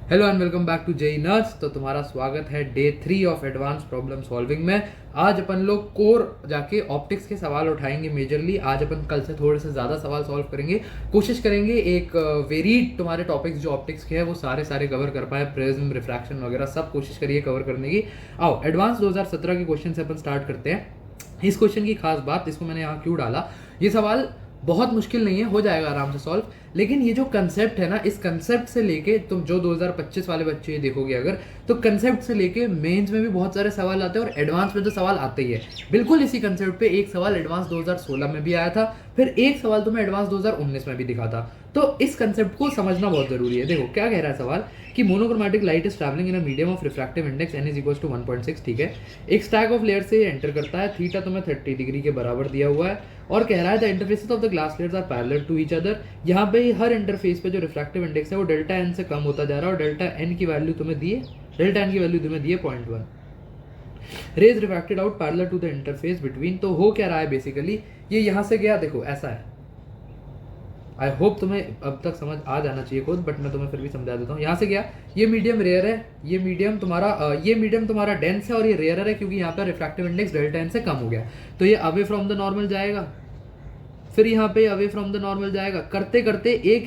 Hello and welcome back to JEE नर्स। तो तुम्हारा स्वागत है day 3 of advance problem solving में। आज अपन लोग कोर जाके ऑप्टिक्स के सवाल उठाएंगे मेजरली। आज अपन कल से थोड़े से ज़्यादा सवाल सॉल्व करेंगे, कोशिश करेंगे एक वेरीड तुम्हारे टॉपिक्स जो ऑप्टिक्स के हैं वो सारे कवर कर पाए, प्रिज्म, रिफ्रैक्शन वगैरह सब कोशिश करिए कवर करने की। आओ एडवांस 2017 के क्वेश्चन से अपन स्टार्ट करते हैं। इस क्वेश्चन की खास बात, इसको मैंने यहाँ क्यों डाला, ये सवाल बहुत मुश्किल नहीं है, हो जाएगा आराम से सॉल्व। लेकिन ये जो कंसेप्ट है ना, इस कंसेप्ट से लेके तुम जो 2025 वाले बच्चे ये देखोगे अगर, तो कंसेप्ट से लेके मेंस में भी बहुत सारे सवाल आते हैं और एडवांस में तो सवाल आते ही है। बिल्कुल इसी कंसेप्ट पे एक सवाल एडवांस 2016 में भी आया था, फिर एक सवाल तुम्हें एडवांस 2019 में भी दिखा था। तो इस कंसेप्ट को समझना बहुत जरूरी है। देखो क्या कह रहा है सवाल कि monochromatic light is travelling in a medium of refractive index n is equals to 1.6। ठीक है, एक स्टैक ऑफ लेयर से एंटर करता है, थीटा तुम्हें 30 डिग्री के बराबर दिया हुआ है और कह रहा है the interfaces of the glass layers are parallel to each other. यहाँ पे हर इंटरफेस पे जो रिफ्रैक्टिव इंडेक्स है वो डेल्टा एन से कम होता जा रहा है और डेल्टा एन की वैल्यू तुम्हें दी है 0.1। Rays refracted out parallel to the interface between. तो हो क्या रहा है बेसिकली, ये यहाँ से गया, देखो ऐसा है। आई होप तुम्हें अब तक समझ आ जाना चाहिए खुद, बट मैं तुम्हें फिर भी समझा देता हूँ। यहाँ से गया, ये मीडियम रेयर है, ये मीडियम तुम्हारा डेंस है और ये रेयर है क्योंकि यहाँ पर रिफ्रैक्टिव इंडेक्स डेल्टा एन से कम हो गया। तो ये अवे फ्रॉम द नॉर्मल जाएगा, फिर यहाँ पे अवे फ्रॉम द नॉर्मल जाएगा, करते करते एक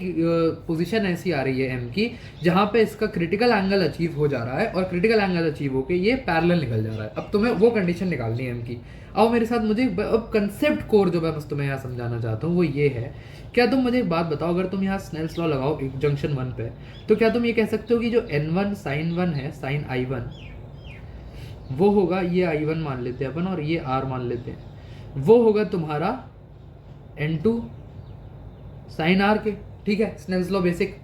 पोजीशन ऐसी आ रही है एम की जहाँ पे इसका क्रिटिकल एंगल अचीव हो जा रहा है और क्रिटिकल एंगल अचीव होके ये पैरेलल निकल जा रहा है। अब तुम्हें वो कंडीशन निकालनी है एम की। आओ मेरे साथ, मुझे अब कंसेप्ट कोर जो मैं बस तुम्हें यहाँ समझाना चाहता हूँ वो ये है। क्या तुम मुझे एक बात बताओ, अगर तुम यहाँ स्नेल्स लॉ लगाओ जंक्शन 1 पे, तो क्या तुम ये कह सकते हो कि जो n1 sin 1 है, sin i1 वो होगा, ये i1 मान लेते हैं अपन और ये r मान लेते हैं, वो होगा तुम्हारा n2 sin r के। ठीक है, स्नेल्स लॉ बेसिक।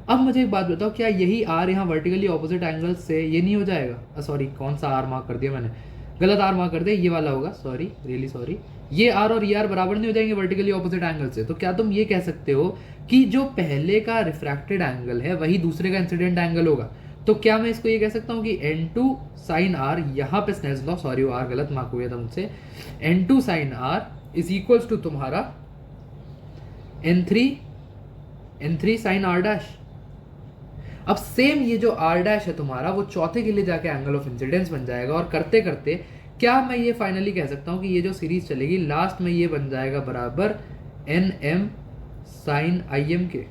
अब मुझे एक बात बताओ, क्या यही r यहाँ वर्टिकली ऑपोजिट एंगल से ये नहीं हो जाएगा? सॉरी, कौन सा r मार्क कर दिया मैंने, गलत r मार्क कर दिया, ये वाला होगा, सॉरी, रियली सॉरी। ये r और ये r बराबर नहीं हो जाएंगे वर्टिकली ऑपोजिट एंगल से? तो क्या तुम ये कह सकते हो कि जो पहले का रिफ्रैक्टेड एंगल है वही दूसरे का इंसिडेंट एंगल होगा? तो क्या मैं इसको ये कह सकता हूँ कि n2 sin r, यहाँ पे स्नेल्स लॉ, सॉरी वो r गलत मार्क हो गया था मुझसे, n2 sin r is equals to तुम्हारा n3 sin r डैश। अब सेम ये जो r डैश है तुम्हारा, वो चौथे के लिए जाके एंगल ऑफ इंसिडेंस बन जाएगा और करते करते क्या मैं ये फाइनली कह सकता हूँ कि ये जो सीरीज चलेगी लास्ट में ये बन जाएगा बराबर nm sin im के।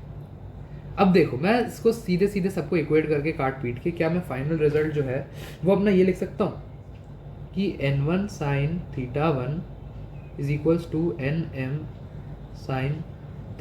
अब देखो मैं इसको सीधे सीधे सबको इक्वेट करके काट पीट के, क्या मैं फाइनल रिजल्ट जो है वो अपना ये लिख सकता हूँ कि n1 sin theta 1 is equals to nm sin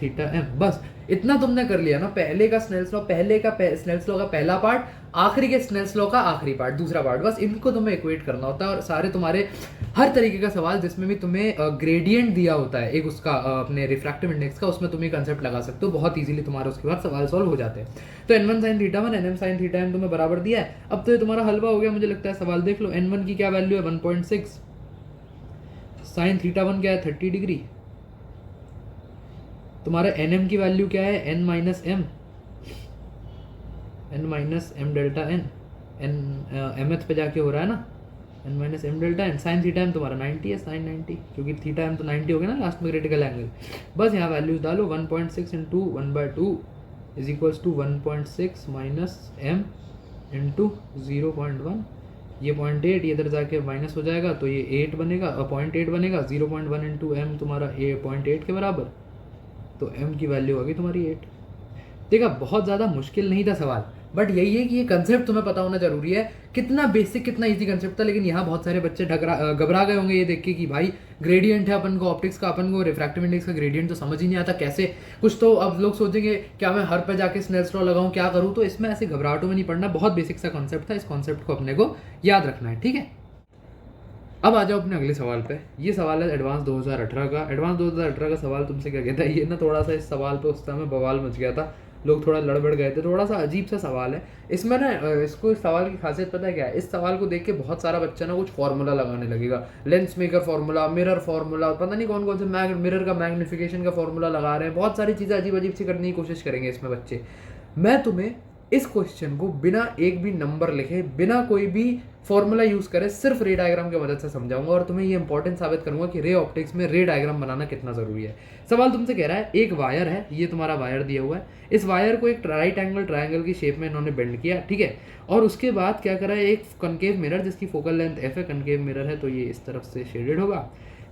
theta m। बस इतना तुमने कर लिया ना, पहले का स्नेल्स लॉ, स्नेल्स लॉ का पहला पार्ट, आखिरी के स्नेल्स लॉ का आखिरी पार्ट, दूसरा पार्ट, बस इनको तुम्हें इक्वेट करना होता है। और सारे तुम्हारे हर तरीके का सवाल जिसमें भी तुम्हें ग्रेडियंट दिया होता है एक उसका अपने रिफ्रैक्टिव इंडेक्स का, उसमें तुम ये कंसेप्ट लगा सकते हो, बहुत इजीली तुम्हारे उसके बाद सवाल सॉल्व हो जाते हैं। तो n1 sin theta 1 nm sin theta m तुम्हें बराबर दिया है। अब तो ये तुम्हारा हलवा हो गया मुझे लगता है। सवाल देख लो, n1 की क्या वैल्यू है 1.6, sin थीटा 1 क्या है 30 डिग्री, तुम्हारा nm की वैल्यू क्या है n minus m delta n, mth पे जाके हो रहा है ना, n minus m delta n। Sine theta m तुम्हारा 90 है, साइन 90, क्योंकि थीटा m तो 90 हो गया ना लास्ट में क्रिटिकल एंगल। बस यहाँ वैल्यूज डालो, 1.6 into 1/2 is equals to 1.6 minus m into 0.1, ये 0.8, ये इधर जाके माइनस हो जाएगा तो ये 8 बनेगा, 0.8 बनेगा, 0.1 इंटू m तुम्हारा 0.8 के बराबर, तो m की वैल्यू आ गई तुम्हारी 8। देखा, बहुत ज़्यादा मुश्किल नहीं था सवाल, बट यही है कि ये कंसेप्ट तुम्हें पता होना जरूरी है। कितना बेसिक, कितना इजी कंसेप्ट था, लेकिन यहाँ बहुत सारे बच्चे घबरा गए होंगे ये देख के कि भाई ग्रेडियंट है अपन को ऑप्टिक्स का, अपन को रिफ्रैक्टिव इंडेक्स का ग्रेडियंट तो समझ ही नहीं आता कैसे कुछ। तो अब लोग सोचेंगे क्या मैं हर पे जाके स्नेल्स लॉ लगाऊं, क्या करूँ? तो इसमें ऐसे घबराहटों में नहीं पड़ना, बहुत बेसिक सा कॉन्सेप्ट था, इस कॉन्सेप्ट को अपने को याद रखना है। ठीक है, अब आ जाओ अपने अगले सवाल पे। ये सवाल है एडवांस 2018 का। एडवांस 2018 का सवाल तुमसे क्या कहता है, ये ना थोड़ा सा इस सवाल पे उस समय बवाल मच गया था, लोग थोड़ा लड़बड़ गए थे, थोड़ा सा अजीब सा सवाल है। इसमें ना इसको, इस सवाल की खासियत पता है क्या है, इस सवाल को देख के बहुत सारा बच्चा ना कुछ फार्मूला लगाने लगेगा, lens maker formula, mirror formula, पता नहीं कौन कौन से मिरर का मैग्निफिकेशन का फार्मूला लगा रहे हैं, बहुत सारी चीज़ें अजीब अजीब सी करने की कोशिश करेंगे इसमें बच्चे। मैं तुम्हें इस क्वेश्चन को बिना एक भी नंबर लिखे, बिना कोई भी फॉर्मूला यूज करे, सिर्फ रे डायग्राम की मदद से समझाऊंगा और तुम्हें ये इंपॉर्टेंट साबित करूंगा कि रे ऑप्टिक्स में रे डायग्राम बनाना कितना जरूरी है। सवाल तुमसे कह रहा है एक वायर है, ये तुम्हारा वायर दिया हुआ है, इस वायर को एक राइट एंगल ट्रायंगल की शेप में इन्होंने बेंड किया, ठीक है, और उसके बाद क्या करा है, एक कनकेव मिरर जिसकी फोकल लेंथ एफ है, कनकेव मिरर है तो ये इस तरफ से शेडेड होगा,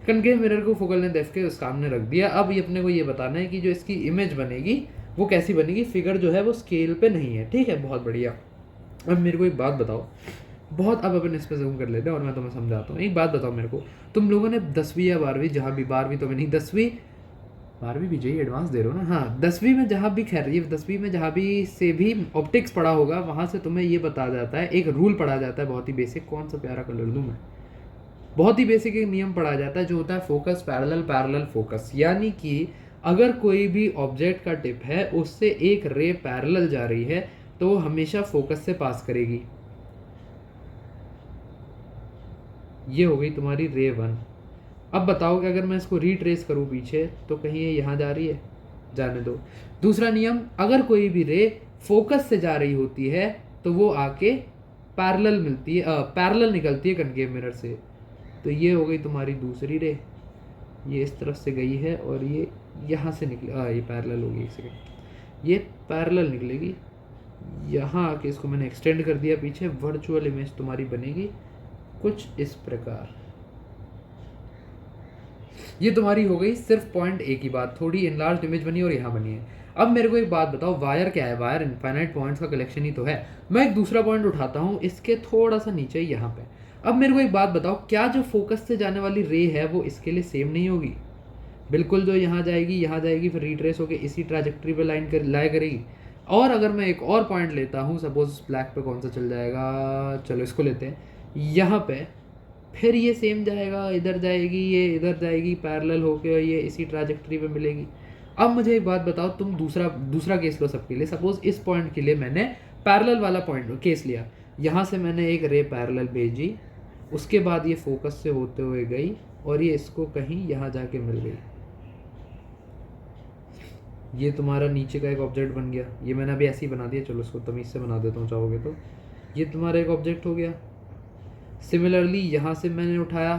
कनकेव मिरर को फोकल लेंथ एफ के सामने रख दिया। अब ये अपने को ये बताना है कि जो इसकी इमेज बनेगी वो कैसी बनेगी, फिगर जो है वो स्केल पे नहीं है, ठीक है, बहुत बढ़िया। अब मेरे को एक बात बताओ, बहुत अब अपन इस पर जूम कर लेते हैं और मैं तुम्हें समझाता हूँ। एक बात बताओ मेरे को, तुम लोगों ने 10वीं या 12वीं, जहाँ भी 12वीं तो मैं नहीं, 10वीं 12वीं भी जी एडवांस दे रहे हो ना, हाँ 10वीं में जहाँ भी, खैर ये 10वीं में जहाँ भी से भी ऑप्टिक्स पढ़ा होगा, वहाँ से तुम्हें ये बता जाता है, एक रूल पढ़ा जाता है बहुत ही बेसिक, कौन सा प्यारा कलर दूँ मैं, बहुत ही बेसिक एक नियम पढ़ा जाता है जो होता है फोकस पैरेलल पैरेलल फोकस। यानी कि अगर कोई भी ऑब्जेक्ट का टिप है उससे एक रे पैरेलल जा रही है तो वो हमेशा फोकस से पास करेगी। ये हो गई तुम्हारी रे 1। अब बताओ कि अगर मैं इसको रीट्रेस करूं पीछे तो कहीं ये यहाँ जा रही है, जाने दो। दूसरा नियम, अगर कोई भी रे फोकस से जा रही होती है तो वो आके पैरेलल मिलती है, पैरेलल निकलती है कनकेव मिरर से। तो ये हो गई तुम्हारी दूसरी रे, ये इस तरफ से गई है और ये यहाँ से निकले, ये पैरेलल होगी, एक सेकेंड, ये पैरेलल निकलेगी, यहाँ आके इसको मैंने एक्सटेंड कर दिया पीछे, वर्चुअल इमेज तुम्हारी बनेगी कुछ इस प्रकार। ये तुम्हारी हो गई सिर्फ पॉइंट ए की बात, थोड़ी इनलार्ज इमेज बनी और यहाँ बनी है। अब मेरे को एक बात बताओ, वायर क्या है, वायर इनफाइनाइट पॉइंट्स का कलेक्शन ही तो है। मैं एक दूसरा पॉइंट उठाता हूँ इसके थोड़ा सा नीचे यहाँ पे। अब मेरे को एक बात बताओ, क्या जो फोकस से जाने वाली रे है वो इसके लिए सेम नहीं होगी? बिल्कुल, जो यहाँ जाएगी फिर रिट्रेस होकर इसी ट्रैजेक्टरी पे लाया करेगी। और अगर मैं एक और पॉइंट लेता हूँ, सपोज ब्लैक पे कौन सा चल जाएगा, चलो इसको लेते हैं, यहाँ पे फिर ये सेम जाएगा, इधर जाएगी, ये इधर जाएगी, पैरेलल होकर ये इसी ट्रैजेक्टरी पे मिलेगी। अब मुझे एक बात बताओ, तुम दूसरा केस लो सबके लिए। सपोज इस पॉइंट के लिए मैंने पैरेलल वाला पॉइंट केस लिया, यहाँ से मैंने एक रे पैरेलल भेजी, उसके बाद ये फोकस से होते हुए गई और ये इसको कहीं यहाँ जाके मिल गई। ये तुम्हारा नीचे का एक ऑब्जेक्ट बन गया, ये मैंने अभी ऐसे ही बना दिया, चलो इसको तमीज़ से बना देता हूँ चाहोगे तो। ये तुम्हारा एक ऑब्जेक्ट हो गया। सिमिलरली यहाँ से मैंने उठाया,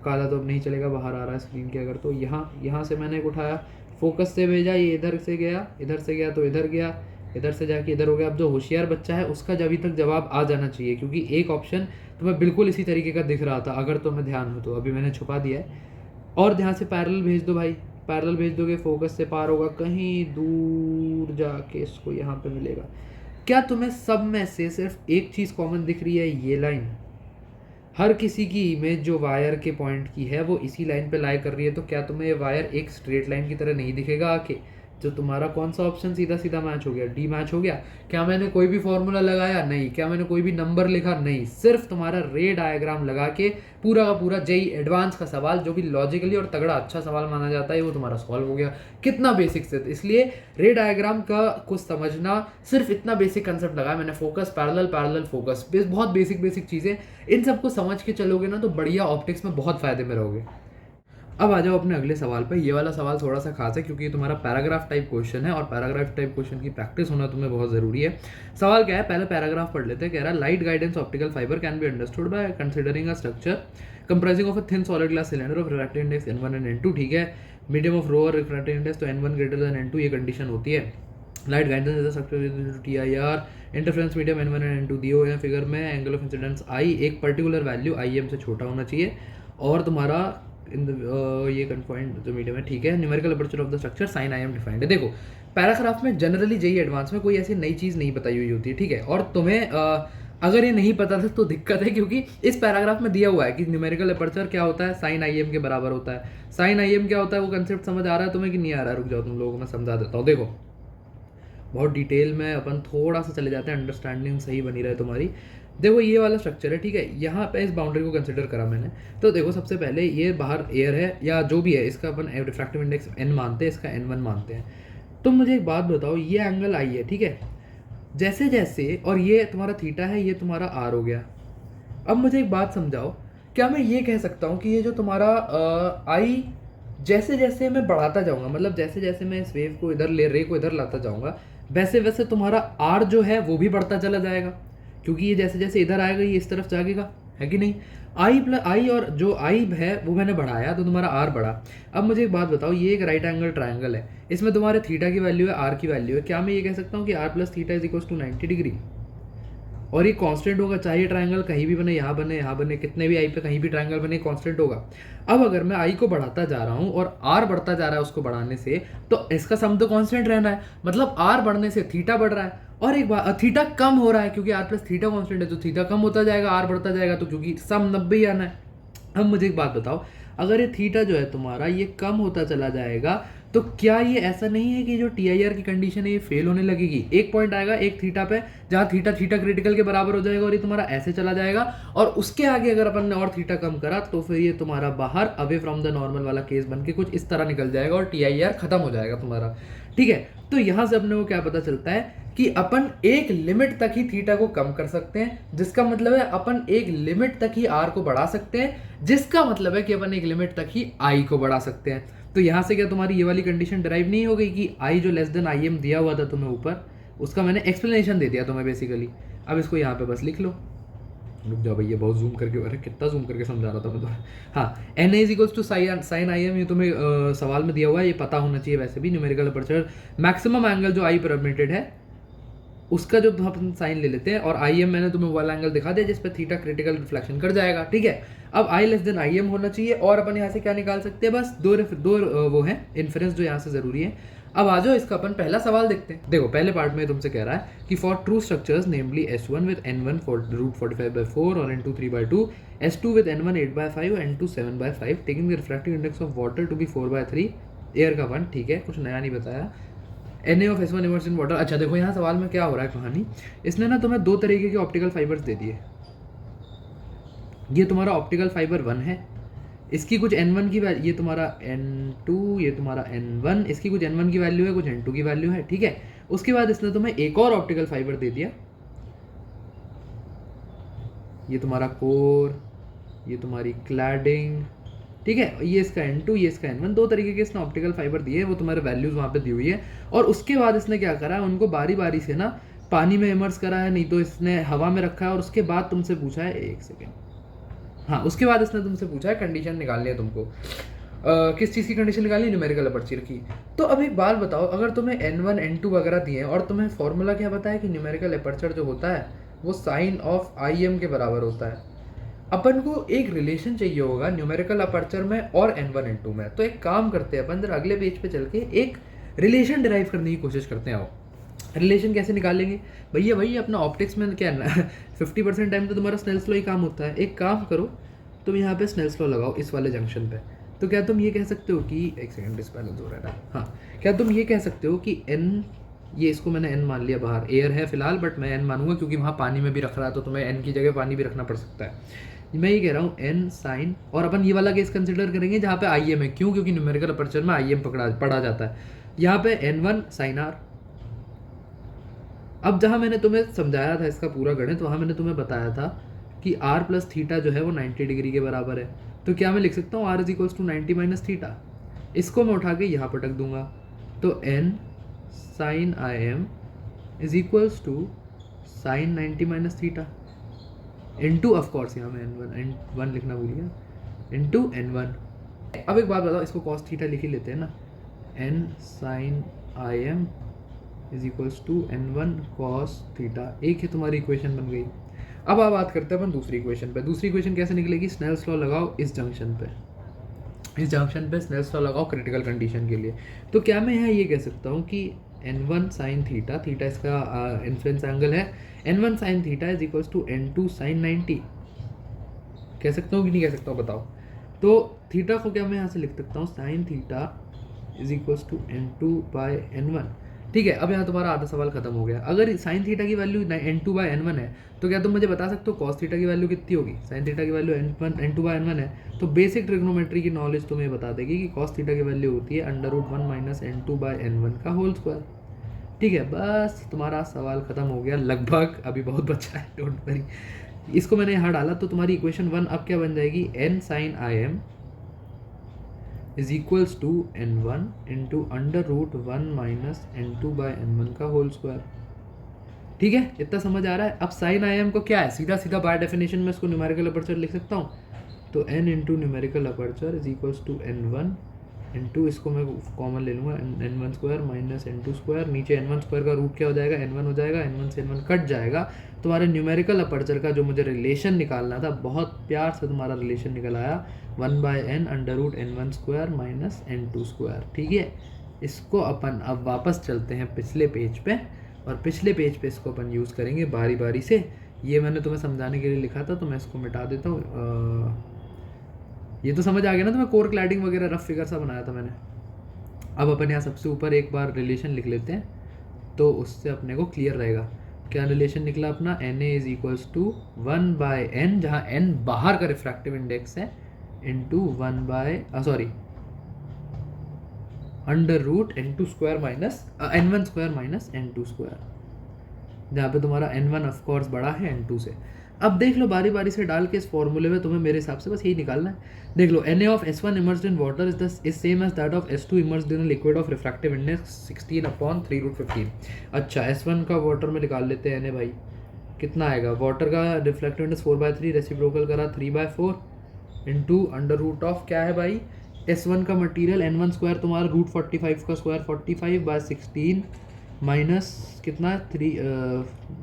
काला तो अब नहीं चलेगा, बाहर आ रहा है स्क्रीन के, अगर तो यहाँ से मैंने एक उठाया, फोकस से भेजा, ये इधर से गया तो इधर गया, इधर से जाके इधर हो गया। अब जो होशियार बच्चा है उसका अभी तक जवाब आ जाना चाहिए, क्योंकि एक ऑप्शन तुम्हें बिल्कुल इसी तरीके का दिख रहा था, अगर तुम्हें ध्यान हो तो, अभी मैंने छुपा दिया है। और ध्यान से पैरेलल भेज दो भाई, पैरेलल भेज दोगे फोकस से पार होगा, कहीं दूर जाके इसको यहाँ पे मिलेगा। क्या तुम्हें सब में से सिर्फ एक चीज़ कॉमन दिख रही है? ये लाइन। हर किसी की इमेज जो वायर के पॉइंट की है वो इसी लाइन पे लाई कर रही है, तो क्या तुम्हें ये वायर एक स्ट्रेट लाइन की तरह नहीं दिखेगा आके? जो तुम्हारा कौन सा ऑप्शन सीधा सीधा मैच हो गया, डी मैच हो गया। क्या मैंने कोई भी फॉर्मूला लगाया? नहीं। क्या मैंने कोई भी नंबर लिखा? नहीं। सिर्फ तुम्हारा रे डायग्राम लगा के पूरा का पूरा जेई एडवांस का सवाल, जो भी लॉजिकली और तगड़ा अच्छा सवाल माना जाता है, वो तुम्हारा सॉल्व हो गया। कितना बेसिक से, इसलिए रे डायग्राम का कुछ समझना, सिर्फ इतना बेसिक कंसेप्ट लगाया मैंने, फोकस पैरेलल पैरेलल फोकस, बहुत बेसिक चीज़ें, इन सबको समझ के चलोगे ना तो बढ़िया ऑप्टिक्स में बहुत फायदे में रहोगे। अब आ जाओ अपने अगले सवाल पे। ये वाला सवाल थोड़ा सा खास है क्योंकि ये तुम्हारा पैराग्राफ टाइप क्वेश्चन है और पैराग्राफ टाइप क्वेश्चन की प्रैक्टिस होना तुम्हें बहुत ज़रूरी है। सवाल क्या है, पहले पैराग्राफ पढ़ लेते हैं। कह रहा है light guidance optical fibre can be understood by considering a structure comprising of a thin solid glass cylinder of refractive index n1 and n2, ठीक है, मीडियम ऑफ रो और रिफ्रैक्टिव इंडेक्स तो n1 ग्रेटर देन n2, ये condition होती है। Light guidance is a structure TIR, interference medium n1 and n2 दिए हुए हैं फिगर में, एंगल ऑफ इंसिडेंस I एक पर्टिकुलर वैल्यू IM से छोटा होना चाहिए, और तुम्हारा ये कन्फाइंड जो मीडियम है, ठीक है, numerical aperture of the structure sine IM defined है। देखो पैराग्राफ में जनरली जेईई एडवांस में कोई ऐसी नई चीज़ नहीं बताई हुई होती है, ठीक है, और तुम्हें अगर ये नहीं पता था तो दिक्कत है, क्योंकि इस पैराग्राफ में दिया हुआ है कि न्यूमेरिकल अपर्चर क्या होता है, साइन IM के बराबर होता है। साइन IM क्या होता है, वो कंसेप्ट समझ आ रहा है तुम्हें कि नहीं आ रहा है? रुक जाओ, तुम लोगों को मैं समझा देता हूँ। देखो बहुत डिटेल में अपन थोड़ा सा चले जाते हैं, अंडरस्टैंडिंग सही बनी रहे तुम्हारी। देखो ये वाला स्ट्रक्चर है, ठीक है, यहाँ पे इस बाउंड्री को कंसिडर करा मैंने, तो देखो सबसे पहले ये बाहर एयर है या जो भी है, इसका अपन रिफ्रैक्टिव इंडेक्स n मानते हैं, इसका n1 मानते हैं। तो मुझे एक बात बताओ, ये एंगल I है, ठीक है, जैसे जैसे, और ये तुम्हारा थीटा है, ये तुम्हारा r हो गया। अब मुझे एक बात समझाओ, क्या मैं ये कह सकता हूँ कि ये जो तुम्हारा I जैसे जैसे मैं बढ़ाता जाऊँगा, मतलब जैसे जैसे मैं इस वेव को इधर रे को इधर लाता जाऊँगा, वैसे वैसे तुम्हारा आर जो है वो भी बढ़ता चला जाएगा, क्योंकि ये जैसे जैसे इधर आएगा ये इस तरफ जाएगा, है कि नहीं। आई प्लस आई, और जो आई है वो मैंने बढ़ाया तो तुम्हारा आर बढ़ा। अब मुझे एक बात बताओ, ये एक राइट एंगल ट्रायंगल है, इसमें तुम्हारे थीटा की वैल्यू है, आर की वैल्यू है, क्या मैं ये कह सकता हूँ कि R plus theta is equal to 90 degree, और ये कांस्टेंट होगा, चाहे ट्रायंगल कहीं भी बने, यहाँ बने, कितने भी आई पे कहीं भी ट्रायंगल बने, कांस्टेंट होगा। अब अगर मैं आई को बढ़ाता जा रहा हूँ और आर बढ़ता जा रहा है उसको बढ़ाने से, तो इसका सम तो कांस्टेंट रहना है, मतलब आर बढ़ने से थीटा बढ़ रहा है, और एक बार थीटा कम हो रहा है क्योंकि आर प्लस थीटा कांस्टेंट है, तो थीटा कम होता जाएगा, आर बढ़ता जाएगा, तो क्योंकि सम 90 ही आना है। अब मुझे एक बात बताओ, अगर ये थीटा जो है तुम्हारा ये कम होता चला जाएगा, तो क्या ये ऐसा नहीं है कि जो TIR की कंडीशन है ये फेल होने लगेगी। एक पॉइंट आएगा एक थीटा पे जहाँ थीटा क्रिटिकल के बराबर हो जाएगा और ये तुम्हारा ऐसे चला जाएगा, और उसके आगे अगर अपन ने और थीटा कम करा तो फिर ये तुम्हारा बाहर अवे फ्रॉम द नॉर्मल वाला केस बन के कुछ इस तरह निकल जाएगा और TIR खत्म हो जाएगा तुम्हारा, ठीक है। तो यहाँ से अपने को क्या पता चलता है कि अपन एक लिमिट तक ही थीटा को कम कर सकते हैं, जिसका मतलब है अपन एक लिमिट तक ही आर को बढ़ा सकते हैं, जिसका मतलब है कि अपन एक लिमिट तक ही आई को बढ़ा सकते हैं। तो यहाँ से क्या तुम्हारी ये वाली कंडीशन डिराइव नहीं हो गई कि आई जो लेस देन आई एम दिया हुआ था तुम्हें ऊपर, उसका मैंने एक्सप्लेनेशन दे दिया तुम्हें बेसिकली। अब इसको यहाँ पे बस लिख लो, रुक जाओ भैया बहुत जूम करके, अरे कितना जूम करके समझा रहा था मैं तो। हाँ, N is equals to sine I M, ये तुम्हें सवाल में दिया हुआ है, ये पता होना चाहिए वैसे भी। न्यूमेरिकल अपर्चर मैक्सिमम एंगल जो आई परमिटेड है उसका जो हम साइन ले लेते हैं, और आई एम मैंने तुम्हें वाला एंगल दिखा दिया जिस पे थीटा क्रिटिकल रिफ्लेक्शन कर जाएगा, ठीक है। अब आई लेस देन आई एम होना चाहिए, और अपन यहाँ से क्या निकाल सकते हैं, बस दो वो है इन्फरेंस जो यहाँ से जरूरी है। अब आ जाओ इसका अपन पहला सवाल देखते हैं। देखो पहले पार्ट में तुमसे कह रहा है कि for two structures namely S1 with N1 root 45/4 और N2 3/2, S2 with N1 8/5, N2 7/5, taking the refractive index of water to be 4/3, air का 1, ठीक है, कुछ नया नहीं बताया। Na of S1 immerse in water. अच्छा देखो यहाँ सवाल में क्या हो रहा है कहानी, इसने ना तुम्हें दो तरीके के ऑप्टिकल फाइबर्स दे दिए। ये तुम्हारा ऑप्टिकल फाइबर 1 है, इसकी कुछ N1 की वैल्यू, ये तुम्हारा N2, ये तुम्हारा N1, इसकी कुछ N1 की वैल्यू है, कुछ N2 की वैल्यू है, ठीक है। उसके बाद इसने तुम्हें एक और ऑप्टिकल फाइबर दे दिया, ये तुम्हारा कोर, ये तुम्हारी क्लैडिंग, ठीक है, ये इसका N2, ये इसका N1, दो तरीके के इसने ऑप्टिकल फाइबर दिए, वो तुम्हारे वैल्यूज वहाँ पे दी हुई है। और उसके बाद इसने क्या करा है, उनको बारी बारी से ना पानी में इमर्स करा है, नहीं तो इसने हवा में रखा है, और उसके बाद तुमसे पूछा है, एक सेकेंड, हाँ उसके बाद इसने तुमसे पूछा है कंडीशन निकालनी है तुमको। किस चीज़ की कंडीशन निकालनी, न्यूमेरिकल अपर्चर की। तो अब एक बात बताओ, अगर तुम्हें N1 N2 वगैरह दिए हैं और तुम्हें फॉर्मूला क्या पता है कि न्यूमेरिकल अपर्चर जो होता है वो साइन ऑफ IM के बराबर होता है, अपन को एक रिलेशन चाहिए होगा न्यूमेरिकल अपर्चर में और N1 N2 में। तो एक काम करते हैं अपन, जरा अगले पेज पे चल के एक रिलेशन डिराइव करने की कोशिश करते हैं। आओ, रिलेशन कैसे निकालेंगे भैया अपना ऑप्टिक्स में क्या है 50% टाइम तो तुम्हारा स्नेल्स लॉ ही काम होता है। एक काम करो, तुम यहाँ पे स्नेल्स लॉ लगाओ इस वाले जंक्शन पे। तो क्या तुम ये कह सकते हो कि, एक सेकंड डिस्बैलेंस हो रहा है ना, हाँ, क्या तुम ये कह सकते हो कि N, ये इसको मैंने N मान लिया, बाहर एयर है फिलहाल, बट मैं N मानूंगा क्योंकि वहाँ पानी में भी रख रहा है, तो तुम्हें N की जगह पानी भी रखना पड़ सकता है। मैं ये कह रहा हूँ N साइन, और अपन ये वाला केस कंसिडर करेंगे जहाँ पे IM है, क्यों, क्योंकि न्यूमेरिकल अपर्चर में IM पढ़ा जाता है। यहाँ पे N1 साइन R। अब जहाँ मैंने तुम्हें समझाया था इसका पूरा गणित, वहाँ मैंने तुम्हें बताया था कि R प्लस थीटा जो है वो 90 डिग्री के बराबर है। तो क्या मैं लिख सकता हूँ R is equals to 90 minus theta, इसको मैं उठा के यहाँ पटक दूंगा, तो N sine IM is equals to sine 90 minus theta N2, of course यहाँ मैं N1 लिखना भूल गया, N2 N1। अब एक बात बताओ, इसको कॉस थीटा लिख ही लेते हैं ना, N sine IM is equals to N1 cos theta, एक ही तुम्हारी इक्वेशन बन गई। अब आप बात करते हैं अपन दूसरी इक्वेशन पे। दूसरी इक्वेशन कैसे निकलेगी, स्नेल्स लॉ लगाओ इस जंक्शन पे, इस जंक्शन पे स्नेल्स लॉ लगाओ क्रिटिकल कंडीशन के लिए। तो क्या मैं यहाँ ये कह सकता हूँ कि N1 साइन थीटा, थीटा इसका इन्फ्लुएंस एंगल है, N1 sine theta is equals to N2 sine 90, कह सकता हूँ कि नहीं कह सकता हूँ बताओ। तो थीटा को क्या मैं यहाँ से लिख सकता हूँ, sine theta is equals to N2 by N1, ठीक है। अब यहाँ तुम्हारा आधा सवाल खत्म हो गया। अगर साइन थीटा की वैल्यू N2 बाय N1 है, तो क्या तुम मुझे बता सकते हो कॉस थीटा की वैल्यू कितनी होगी। साइन थीटा की वैल्यू N2 बाय N1 है, तो बेसिक ट्रिग्नोमेट्री की नॉलेज तुम्हें बता देगी कि कॉस थीटा की वैल्यू होती है √1 माइनस N2 बाय N1 का होल स्क्वायर, ठीक है। बस तुम्हारा सवाल खत्म हो गया लगभग, अभी बहुत बचा है, डोंट वरी। इसको मैंने यहाँ डाला, तो तुम्हारी इक्वेशन 1 अब क्या बन जाएगी, N sine IM is equals to n1 into under root 1 minus n2 by n1 का होल स्क्वायर। ठीक है, इतना समझ आ रहा है। अब साइन आई एम को क्या है, सीधा सीधा बाय डेफिनेशन में इसको न्यूमेरिकल अपर्चर लिख सकता हूँ। तो n into numerical aperture is equals to n1 into, इसको मैं कॉमन ले लूँगा, n1 square minus n2 square. नीचे n1 स्क्वायर का रूट क्या हो जाएगा, n1 हो जाएगा, n1 से n1 कट जाएगा। तुम्हारे न्यूमेरिकल अपर्चर का जो मुझे रिलेशन निकालना था, बहुत प्यार से तुम्हारा रिलेशन निकल आया, 1/n under root n1 square minus n2 square. ठीक है, इसको अपन अब वापस चलते हैं पिछले पेज पे, और पिछले पेज पे इसको अपन यूज़ करेंगे बारी बारी से। ये मैंने तुम्हें समझाने के लिए लिखा था, तो मैं इसको मिटा देता हूँ। ये तो समझ आ गया ना तुम्हें, कोर क्लैडिंग वगैरह रफ फिगर सा बनाया था मैंने। अब अपन यहाँ सबसे ऊपर एक बार रिलेशन लिख लेते हैं, तो उससे अपने को क्लियर रहेगा। क्या रिलेशन निकला अपना, Na is equals to 1/n, जहाँ n बाहर का रिफ्रैक्टिव इंडेक्स है, into under root n2 square minus n1 square minus n2 square, जहाँ पे तुम्हारा n1 ऑफ कोर्स बड़ा है n2 से। अब देख लो बारी बारी से डाल के इस फॉर्मूले में, तुम्हें मेरे हिसाब से बस यही निकालना है। देख लो, Na of S1 immersed in water is same as that of S2 immersed in liquid of refractive index 16/3√15। अच्छा, S1 का वाटर में निकाल लेते हैं Na भाई, कितना आएगा, वाटर का रिफ्रैक्टिव इंडेक्स 4/3, रेसिप्रोकल करा 3/4 इंटू अंडर रूट ऑफ क्या है भाई, S1 का मटीरियल n1 स्क्वायर तुम्हारा रूट 45 का स्क्वायर 45/16 माइनस कितना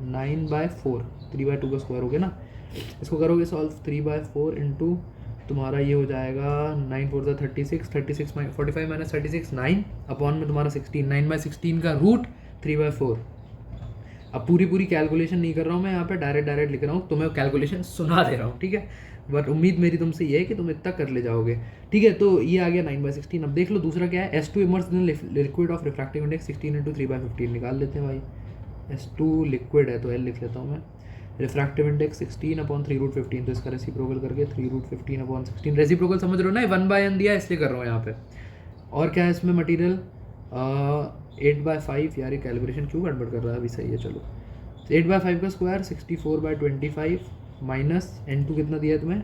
9/4, 3/2 का स्क्वायर हो गया ना। इसको करोगे सॉल्व, 3/4 इंटू तुम्हारा ये हो जाएगा 9 4 36, 45 माइनस 36 9 अपॉन में तुम्हारा 16, 9/16 का रूट 3/4। अब पूरी कैलकुलेशन नहीं कर रहा हूँ मैं यहाँ पे, डायरेक्ट लिख रहा हूँ, तुम्हें कैलकुलेशन सुना दे रहा हूँ। ठीक है, बट उम्मीद मेरी तुमसे ये है कि तुम इतना कर ले जाओगे। ठीक है, तो ये आ गया 9/16। अब देख लो दूसरा क्या है, S2 immersed in liquid of refractive index 16 into 3/15 निकाल लेते हैं भाई। S2 लिक्विड है तो L लिख लेता हूँ मैं, रिफ्रैक्टिव इंडेक्स 16/3√15, तो इसका रेसिप्रोकल करके 3√15/16। रेसिप्रोकल समझ रहे हो ना, 1/n दिया इसलिए कर रहा हूँ यहाँ पे। और क्या है इसमें मटीरियल, 8/5, यार ये कैलकुलेशन क्यों गड़बड़ कर रहा है, अभी सही है चलो। 8/5 का स्क्वायर 64/25 माइनस n2 कितना दिया है तुम्हें,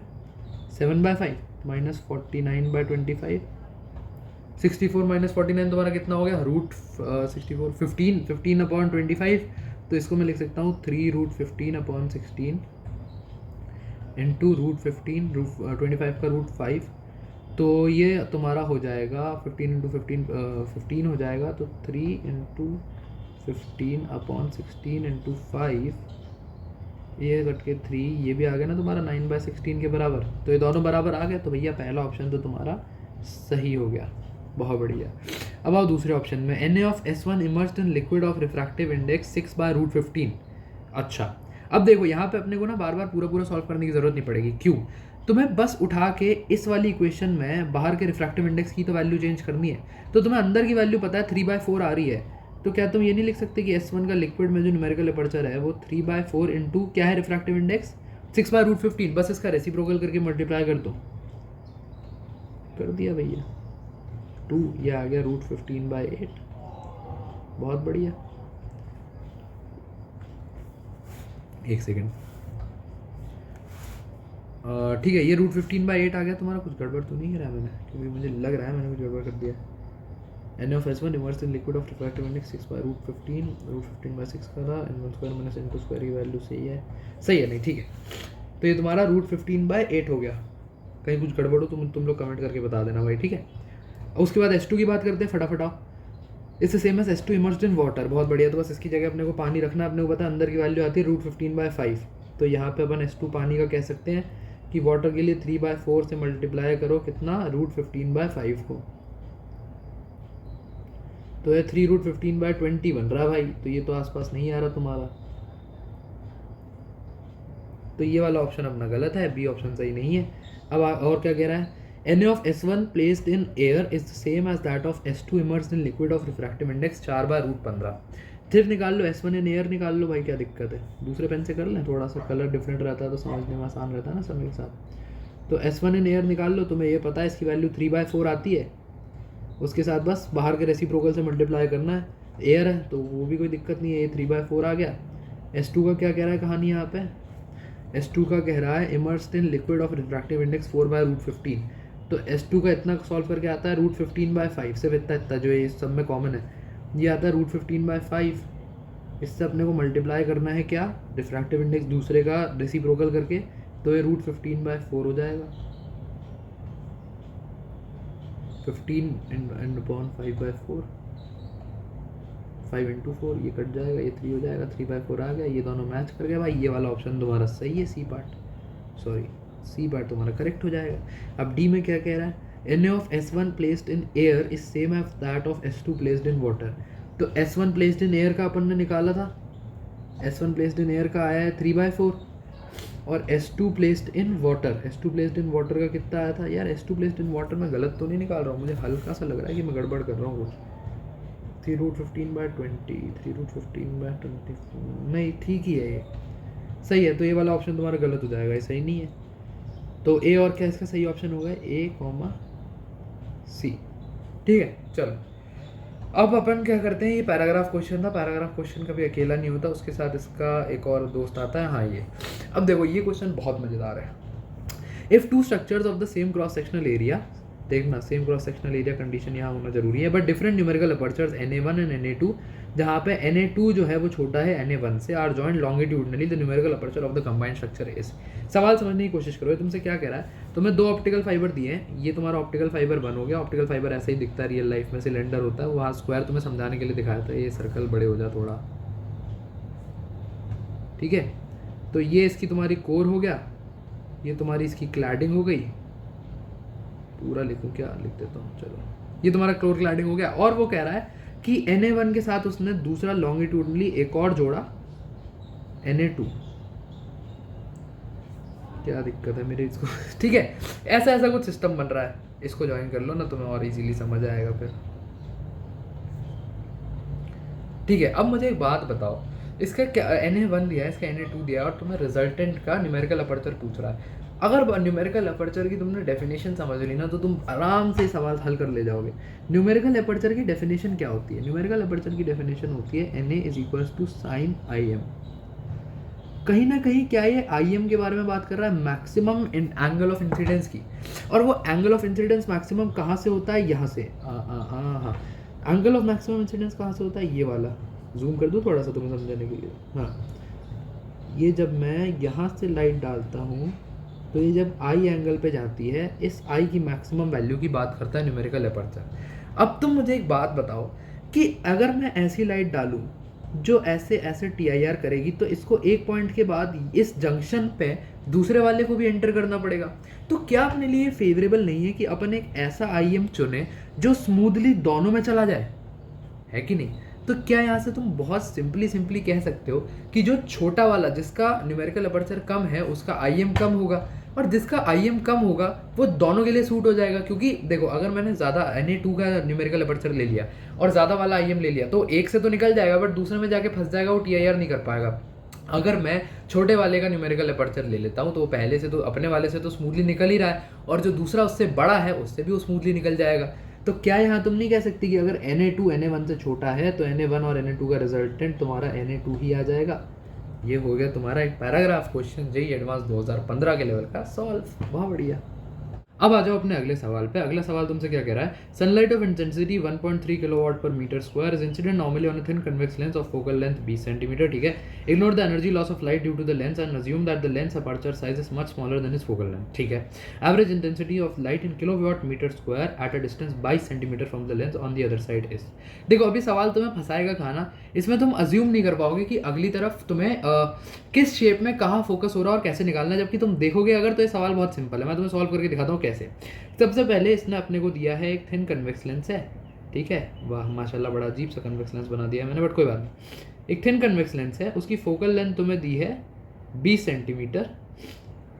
7/5 माइनस 49/25, 64 माइनस 49 तुम्हारा कितना हो गया, रूट 64 15/25। तो इसको मैं लिख सकता हूँ 3√15/16 इंटू रूट 25 का रूट 5। तो ये तुम्हारा हो जाएगा 15 इंटू 15 हो जाएगा, तो 3 इंटू 15/16 इंटू 5, ये कट के 3, ये भी आ गया ना तुम्हारा 9/16 के बराबर। तो ये दोनों बराबर आ गए, तो भैया पहला ऑप्शन तो तुम्हारा सही हो गया, बहुत बढ़िया। अब आओ दूसरे ऑप्शन में, Na of S1 immersed in liquid of refractive index 6/√15। अच्छा, अब देखो यहाँ पे अपने को ना बार बार पूरा सॉल्व करने की जरूरत नहीं पड़ेगी। क्यों, तुम्हें बस उठा के इस वाली इक्वेशन में बाहर के रिफ्रैक्टिव इंडेक्स की तो वैल्यू चेंज करनी है। तो तुम्हें अंदर की वैल्यू पता है 3/4 आ रही है, तो क्या तुम ये नहीं लिख सकते कि S1 का लिक्विड में जो न्यूमेरिकल अपर्चर है वो 3/4 इंटू क्या है रिफ्रैक्टिव इंडेक्स 6/√15, बस इसका रेसिप्रोकल करके मल्टीप्लाई कर दो, कर दिया भैया 2, ये आ गया √15/8। बहुत बढ़िया, एक सेकेंड, ठीक है, ये √15/8 आ गया तुम्हारा। कुछ गड़बड़ तो नहीं करा मैंने, क्योंकि मुझे लग रहा है मैंने कुछ गड़बड़ कर दिया। Na of S1 immersed in liquid of refractive index 6/√15, √15/6 का था, n1 square minus n2 square की वैल्यू सही है नहीं, ठीक है। तो ये तुम्हारा √15/8 हो गया। कहीं कुछ गड़बड़ हो तुम लोग कमेंट करके बता देना भाई, ठीक है। उसके बाद S2 की बात करते हैं फटाफट। इससे same S S2 immersed in water, बहुत बढ़िया। तो बस इसकी जगह अपने को पानी रखना, अपने को पता है अंदर की वैल्यू आती है √15/5। तो यहाँ पे अपन S2 पानी का कह सकते हैं कि वाटर के लिए 3/4 से मल्टीप्लाई करो कितना, √15/5 को, तो ये 3√15/20 बन रहा है भाई। तो ये तो आसपास नहीं आ रहा तुम्हारा, तो ये वाला ऑप्शन अपना गलत है, बी ऑप्शन सही नहीं है। अब और क्या कह रहा है, Na of S1 placed in air is the same as that of S2 immersed in liquid of refractive index 4/√15। सिर्फ निकाल लो S1 in air निकाल लो भाई, क्या दिक्कत है। दूसरे पेन से कर लें, थोड़ा सा कलर डिफरेंट रहता है तो समझने में आसान रहता है ना समय के साथ। तो S1 in air निकाल लो, तुम्हें ये पता है इसकी वैल्यू 3/4 आती है, उसके साथ बस बाहर के रेसिप्रोकल से मल्टीप्लाई करना है। एयर है तो वो भी कोई दिक्कत नहीं है, ये 3/4 आ गया। S2 का क्या कह रहा है कहानी यहाँ पे, S2 का कह रहा है immersed in liquid of refractive index 4/√15। तो S2 का इतना सॉल्व करके आता है √15/5, सिर्फ इतना इतना जो ये सब में कॉमन है, ये आता है √15/5। इससे अपने को मल्टीप्लाई करना है क्या, रिफ्रैक्टिव इंडेक्स दूसरे का रेसिप्रोकल करके, तो ये √15/4 हो जाएगा। 15/5/4, 5 × 4, ये कट जाएगा, ये 3 हो जाएगा, 3/4 आ गया, ये दोनों मैच कर गया भाई। ये वाला ऑप्शन तुम्हारा सही है, सी पार्ट तुम्हारा करेक्ट हो जाएगा। अब डी में क्या कह रहा है, Na of S1 placed in air is same as that of S2 placed in water। तो S1 placed in air का अपन ने निकाला था, S1 placed in air का आया है 3/4, और S2 placed in water का कितना आया था यार। S2 placed in water में गलत तो नहीं निकाल रहा हूँ, मुझे हल्का सा लग रहा है कि मैं गड़बड़ कर रहा हूँ कुछ। 3√15/20, 3√15/20, नहीं ठीक ही है, ये सही है। तो ये वाला ऑप्शन तुम्हारा गलत हो जाएगा, ये सही नहीं है। तो ए और क्या इसका सही ऑप्शन होगा, A, C। ठीक है, चलो अब अपन क्या करते हैं, ये पैराग्राफ क्वेश्चन था, पैराग्राफ क्वेश्चन कभी अकेला नहीं होता, उसके साथ इसका एक और दोस्त आता है। हाँ ये अब देखो, ये क्वेश्चन बहुत मज़ेदार है। If two structures of the same cross sectional area, देखना same cross sectional area condition यहाँ होना जरूरी है, but different numerical apertures Na1 and Na2, जहाँ पे Na2 जो है वो छोटा है Na1 से, are joint longitudinally the numerical aperture of the combined structure is. सवाल समझने की कोशिश करो, तुमसे क्या कह रहा है, तुम्हें 2 ऑप्टिकल फाइबर दिए हैं, ये तुम्हारा ऑप्टिकल फाइबर 1 हो गया। ऑप्टिकल फाइबर ऐसे ही दिखता है रियल लाइफ में, सिलेंडर होता है, वहाँ स्क्वायर तुम्हें समझाने के लिए दिखाया था, ये सर्कल बड़े हो जा थोड़ा, ठीक है। तो ये इसकी तुम्हारी कोर हो गया, ये तुम्हारी इसकी क्लैडिंग हो गई, पूरा लिखूं क्या, लिख देता हूँ चलो, ये तुम्हारा कोर क्लैडिंग हो गया। और वो कह रहा है कि Na1 के साथ उसने दूसरा लॉन्गिट्यूडनली एक और जोड़ा Na2। क्या दिक्कत है मेरे इसको ठीक है, ऐसा ऐसा कुछ सिस्टम बन रहा है, इसको ज्वाइन कर लो ना, तुम्हें और इजीली समझ आएगा फिर। ठीक है, अब मुझे एक बात बताओ, इसका क्या Na1 दिया है, इसका Na2 दिया है, और तुम्हें रिजल्टेंट का न्यूमेरिकल अपर्चर पूछ रहा है। अगर न्यूमेरिकल अपर्चर की तुमने डेफिनेशन समझ ली ना, तो तुम आराम से सवाल हल कर ले जाओगे। न्यूमेरिकल अपर्चर की डेफिनेशन क्या होती है, न्यूमेरिकल अपर्चर की डेफिनेशन होती है Na = sin IM। कहीं ना कहीं क्या ये IM के बारे में बात कर रहा है, मैक्सिमम एंगल ऑफ इंसिडेंस की, और वो एंगल ऑफ इंसिडेंस मैक्सिमम कहाँ से होता है, यहाँ से। हाँ, एंगल ऑफ मैक्सिमम इंसिडेंस कहाँ से होता है, ये वाला, जूम कर दूँ थोड़ा सा तुम्हें समझाने के लिए। हाँ, ये जब मैं यहाँ से लाइट डालता हूँ, तो ये जब आई एंगल पे जाती है, इस आई की मैक्सिमम वैल्यू की बात करता है न्यूमेरिकल अपर्चर। अब तुम मुझे एक बात बताओ कि अगर मैं ऐसी लाइट डालूं जो ऐसे ऐसे TIR करेगी, तो इसको एक पॉइंट के बाद इस जंक्शन पे दूसरे वाले को भी एंटर करना पड़ेगा। तो क्या अपने लिए फेवरेबल नहीं है कि अपन एक ऐसा IM चुने जो स्मूथली दोनों में चला जाए, है कि नहीं। तो क्या यहाँ से तुम बहुत सिंपली कह सकते हो कि जो छोटा वाला, जिसका न्यूमेरिकल अपर्चर कम है, उसका IM कम होगा, और जिसका IM कम होगा वो दोनों के लिए सूट हो जाएगा। क्योंकि देखो, अगर मैंने ज़्यादा Na2 का न्यूमेरिकल अपर्चर ले लिया और ज़्यादा वाला IM ले लिया, तो एक से तो निकल जाएगा, बट दूसरे में जाके फंस जाएगा, वो TIR नहीं कर पाएगा। अगर मैं छोटे वाले का न्यूमेरिकल अपर्चर ले लेता हूँ, तो वो पहले से तो अपने वाले से तो स्मूथली निकल ही रहा है, और जो दूसरा उससे बड़ा है उससे भी वो स्मूथली निकल जाएगा। तो क्या यहाँ तुम नहीं कह सकती कि अगर Na2 Na1 से छोटा है, तो Na1 और Na2 का रिजल्टेंट तुम्हारा Na2 ही आ जाएगा। ये हो गया तुम्हारा एक पैराग्राफ क्वेश्चन, JEE एडवांस 2015 के लेवल का सॉल्व। बहुत बढ़िया। अब आ जाओ अपने अगले सवाल पे। अगला सवाल तुमसे क्या कह रहा है, sunlight of intensity 1.3 kilowatt per metre square is incident normally on a thin convex lens of focal length 20 centimetre. ठीक है, ignore the energy loss of light due to the lens and assume that the lens aperture size is much smaller than its focal length. ठीक है, average intensity of light in kilowatt metre square at a distance 22 centimetre from the lens on the other side is. देखो, अभी सवाल तुम्हें फंसाएगा खाना, इसमें तुम assume नहीं कर पाओगे कि अगली तरफ तुम्हें किस शेप में कहाँ फोकस हो रहा है और कैसे निकालना है, जबकि तुम देखोगे अगर तो ये सवाल बहुत सिंपल है। मैं तुम्हें सॉल्व करके दिखाता हूँ कैसे। सबसे पहले इसने अपने को दिया है एक थिन कन्वेक्स लेंस है, ठीक है, वाह माशाल्लाह बड़ा अजीब सा कन्वेक्स लेंस बना दिया मैंने, बट कोई बात नहीं। एक थिन कन्वेक्स लेंस है, उसकी फोकल लेंथ तुम्हें दी है 20 सेंटीमीटर,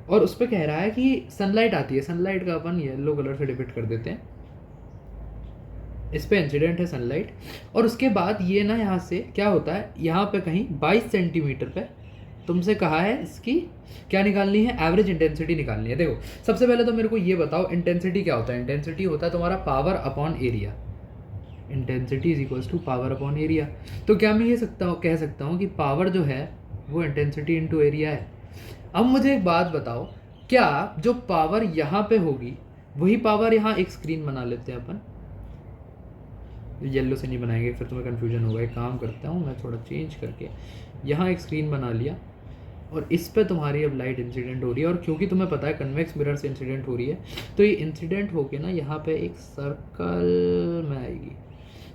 और उस पर कह रहा है कि सनलाइट आती है। सनलाइट का अपन येलो कलर से डिपिक्ट कर देते हैं, इस पे इंसिडेंट है सनलाइट, और उसके बाद ये ना यहाँ से क्या होता है, यहाँ पे कहीं 22 सेंटीमीटर पे तुमसे कहा है इसकी क्या निकालनी है, एवरेज इंटेंसिटी निकालनी है। देखो, सबसे पहले तो मेरे को ये बताओ इंटेंसिटी क्या होता है। इंटेंसिटी होता है तुम्हारा power upon area. Intensity is equals to power upon area. तो क्या मैं ये कह सकता हूँ कि पावर जो है वो इंटेंसिटी इंटू एरिया है। अब मुझे एक बात बताओ, क्या जो पावर यहाँ पे होगी वही पावर यहाँ एक स्क्रीन बना लेते हैं अपन, येलो से नहीं बनाएंगे फिर तुम्हें कन्फ्यूजन होगा। एक काम करता हूँ मैं थोड़ा चेंज करके यहाँ एक स्क्रीन बना लिया और इस पे तुम्हारी अब लाइट इंसिडेंट हो रही है। और क्योंकि तुम्हें पता है कन्वेक्स मिरर से इंसिडेंट हो रही है तो ये इंसिडेंट होके ना यहाँ पे एक सर्कल में आएगी।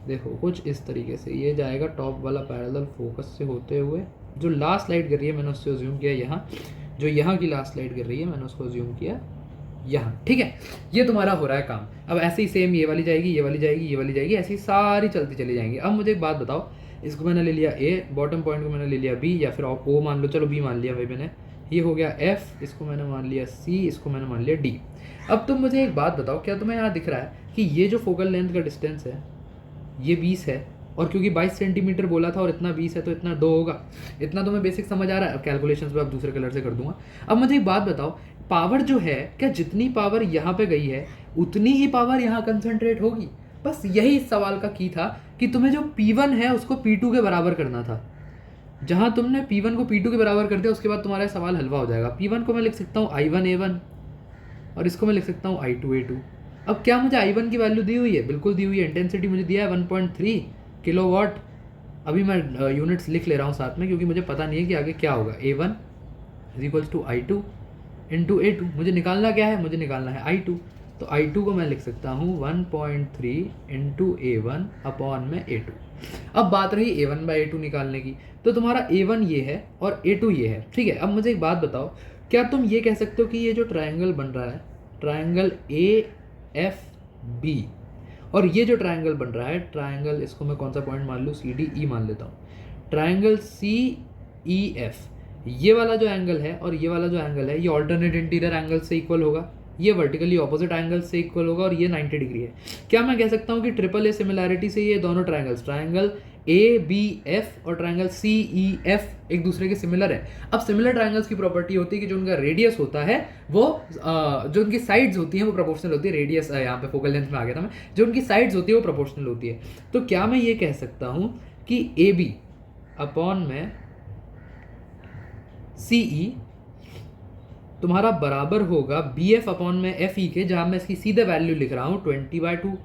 देखो कुछ इस तरीके से ये जाएगा टॉप वाला पैरेलल फोकस से होते हुए, जो लास्ट लाइट गिर रही है मैंने उससे अज्यूम किया यहाँ, जो यहाँ की लास्ट लाइट गिर रही है मैंने उसको अज्यूम किया यहाँ, ठीक है। ये तुम्हारा हो रहा है काम। अब ऐसे ही सेम ये वाली जाएगी, ये वाली जाएगी, ये वाली जाएगी, ऐसी सारी चलती चली जाएंगी। अब मुझे एक बात बताओ, इसको मैंने ले लिया ए, बॉटम पॉइंट को मैंने ले लिया बी, या फिर ओ मान लो, चलो बी मान लिया भाई मैंने, ये हो गया एफ, इसको मैंने मान लिया सी, इसको मैंने मान लिया डी। अब तुम मुझे एक बात बताओ, क्या तुम्हें यहाँ दिख रहा है कि ये जो फोकल लेंथ का डिस्टेंस है ये 20 है, और क्योंकि 22 सेंटीमीटर बोला था और इतना 20 है तो इतना 2 होगा। इतना तुम्हें बेसिक समझ आ रहा है। कैलकुलेशंस पे अब दूसरे कलर से कर दूंगा। अब मुझे एक बात बताओ, पावर जो है, क्या जितनी पावर यहाँ पे गई है उतनी ही पावर यहाँ कंसंट्रेट होगी? बस यही इस सवाल का की था कि तुम्हें जो P1 है उसको P2 के बराबर करना था। जहाँ तुमने P1 को P2 के बराबर कर दिया उसके बाद तुम्हारा सवाल हलवा हो जाएगा। P1 को मैं लिख सकता हूँ I1A1 और इसको मैं लिख सकता हूँ I2A2। अब क्या मुझे I1 की वैल्यू दी हुई है? बिल्कुल दी हुई है। इंटेंसिटी मुझे दिया है 1.3 किलोवाट। अभी मैं यूनिट्स लिख ले रहा हूँ साथ में क्योंकि मुझे पता नहीं है कि आगे क्या होगा। A1 is to I2 into A2। मुझे निकालना क्या है? मुझे निकालना है I2। तो I2 को मैं लिख सकता हूँ 1.3 इंटू A1 अपॉन में A2। अब बात रही A1 बाई A2 निकालने की, तो तुम्हारा A1 ये है और A2 ये है, ठीक है। अब मुझे एक बात बताओ, क्या तुम ये कह सकते हो कि ये जो ट्रायंगल बन रहा है, ट्रायंगल AFB, और ये जो ट्रायंगल बन रहा है, ट्रायंगल, इसको मैं कौन सा पॉइंट मान लूँ, CDE मान लेता हूँ, ट्रायंगल CEF, ये वाला जो एंगल है और ये वाला जो एंगल है ये ऑल्टरनेट इंटीरियर एंगल से इक्वल होगा, ये वर्टिकली ऑपोजिट एंगल से इक्वल होगा और ये 90 डिग्री है। क्या मैं कह सकता हूँ कि ट्रिपल ए सिमिलैरिटी से ये दोनों ट्रायंगल्स, ट्रायंगल ABF और ट्रायंगल CEF एक दूसरे के सिमिलर है? अब सिमिलर ट्रायंगल्स की प्रॉपर्टी होती है कि जो उनका रेडियस होता है वो जो उनकी साइड्स होती हैं वो प्रोपोर्शनल होती है। रेडियस यहाँ पे फोकल लेंथ में आ गया था मैं, जो उनकी साइड्स होती है वो प्रोपोर्शनल होती है। तो क्या मैं ये कह सकता हूँ कि AB अपॉन में CE तुम्हारा बराबर होगा BF अपॉन में FE के, जहाँ मैं इसकी सीधे वैल्यू लिख रहा हूँ 20/2।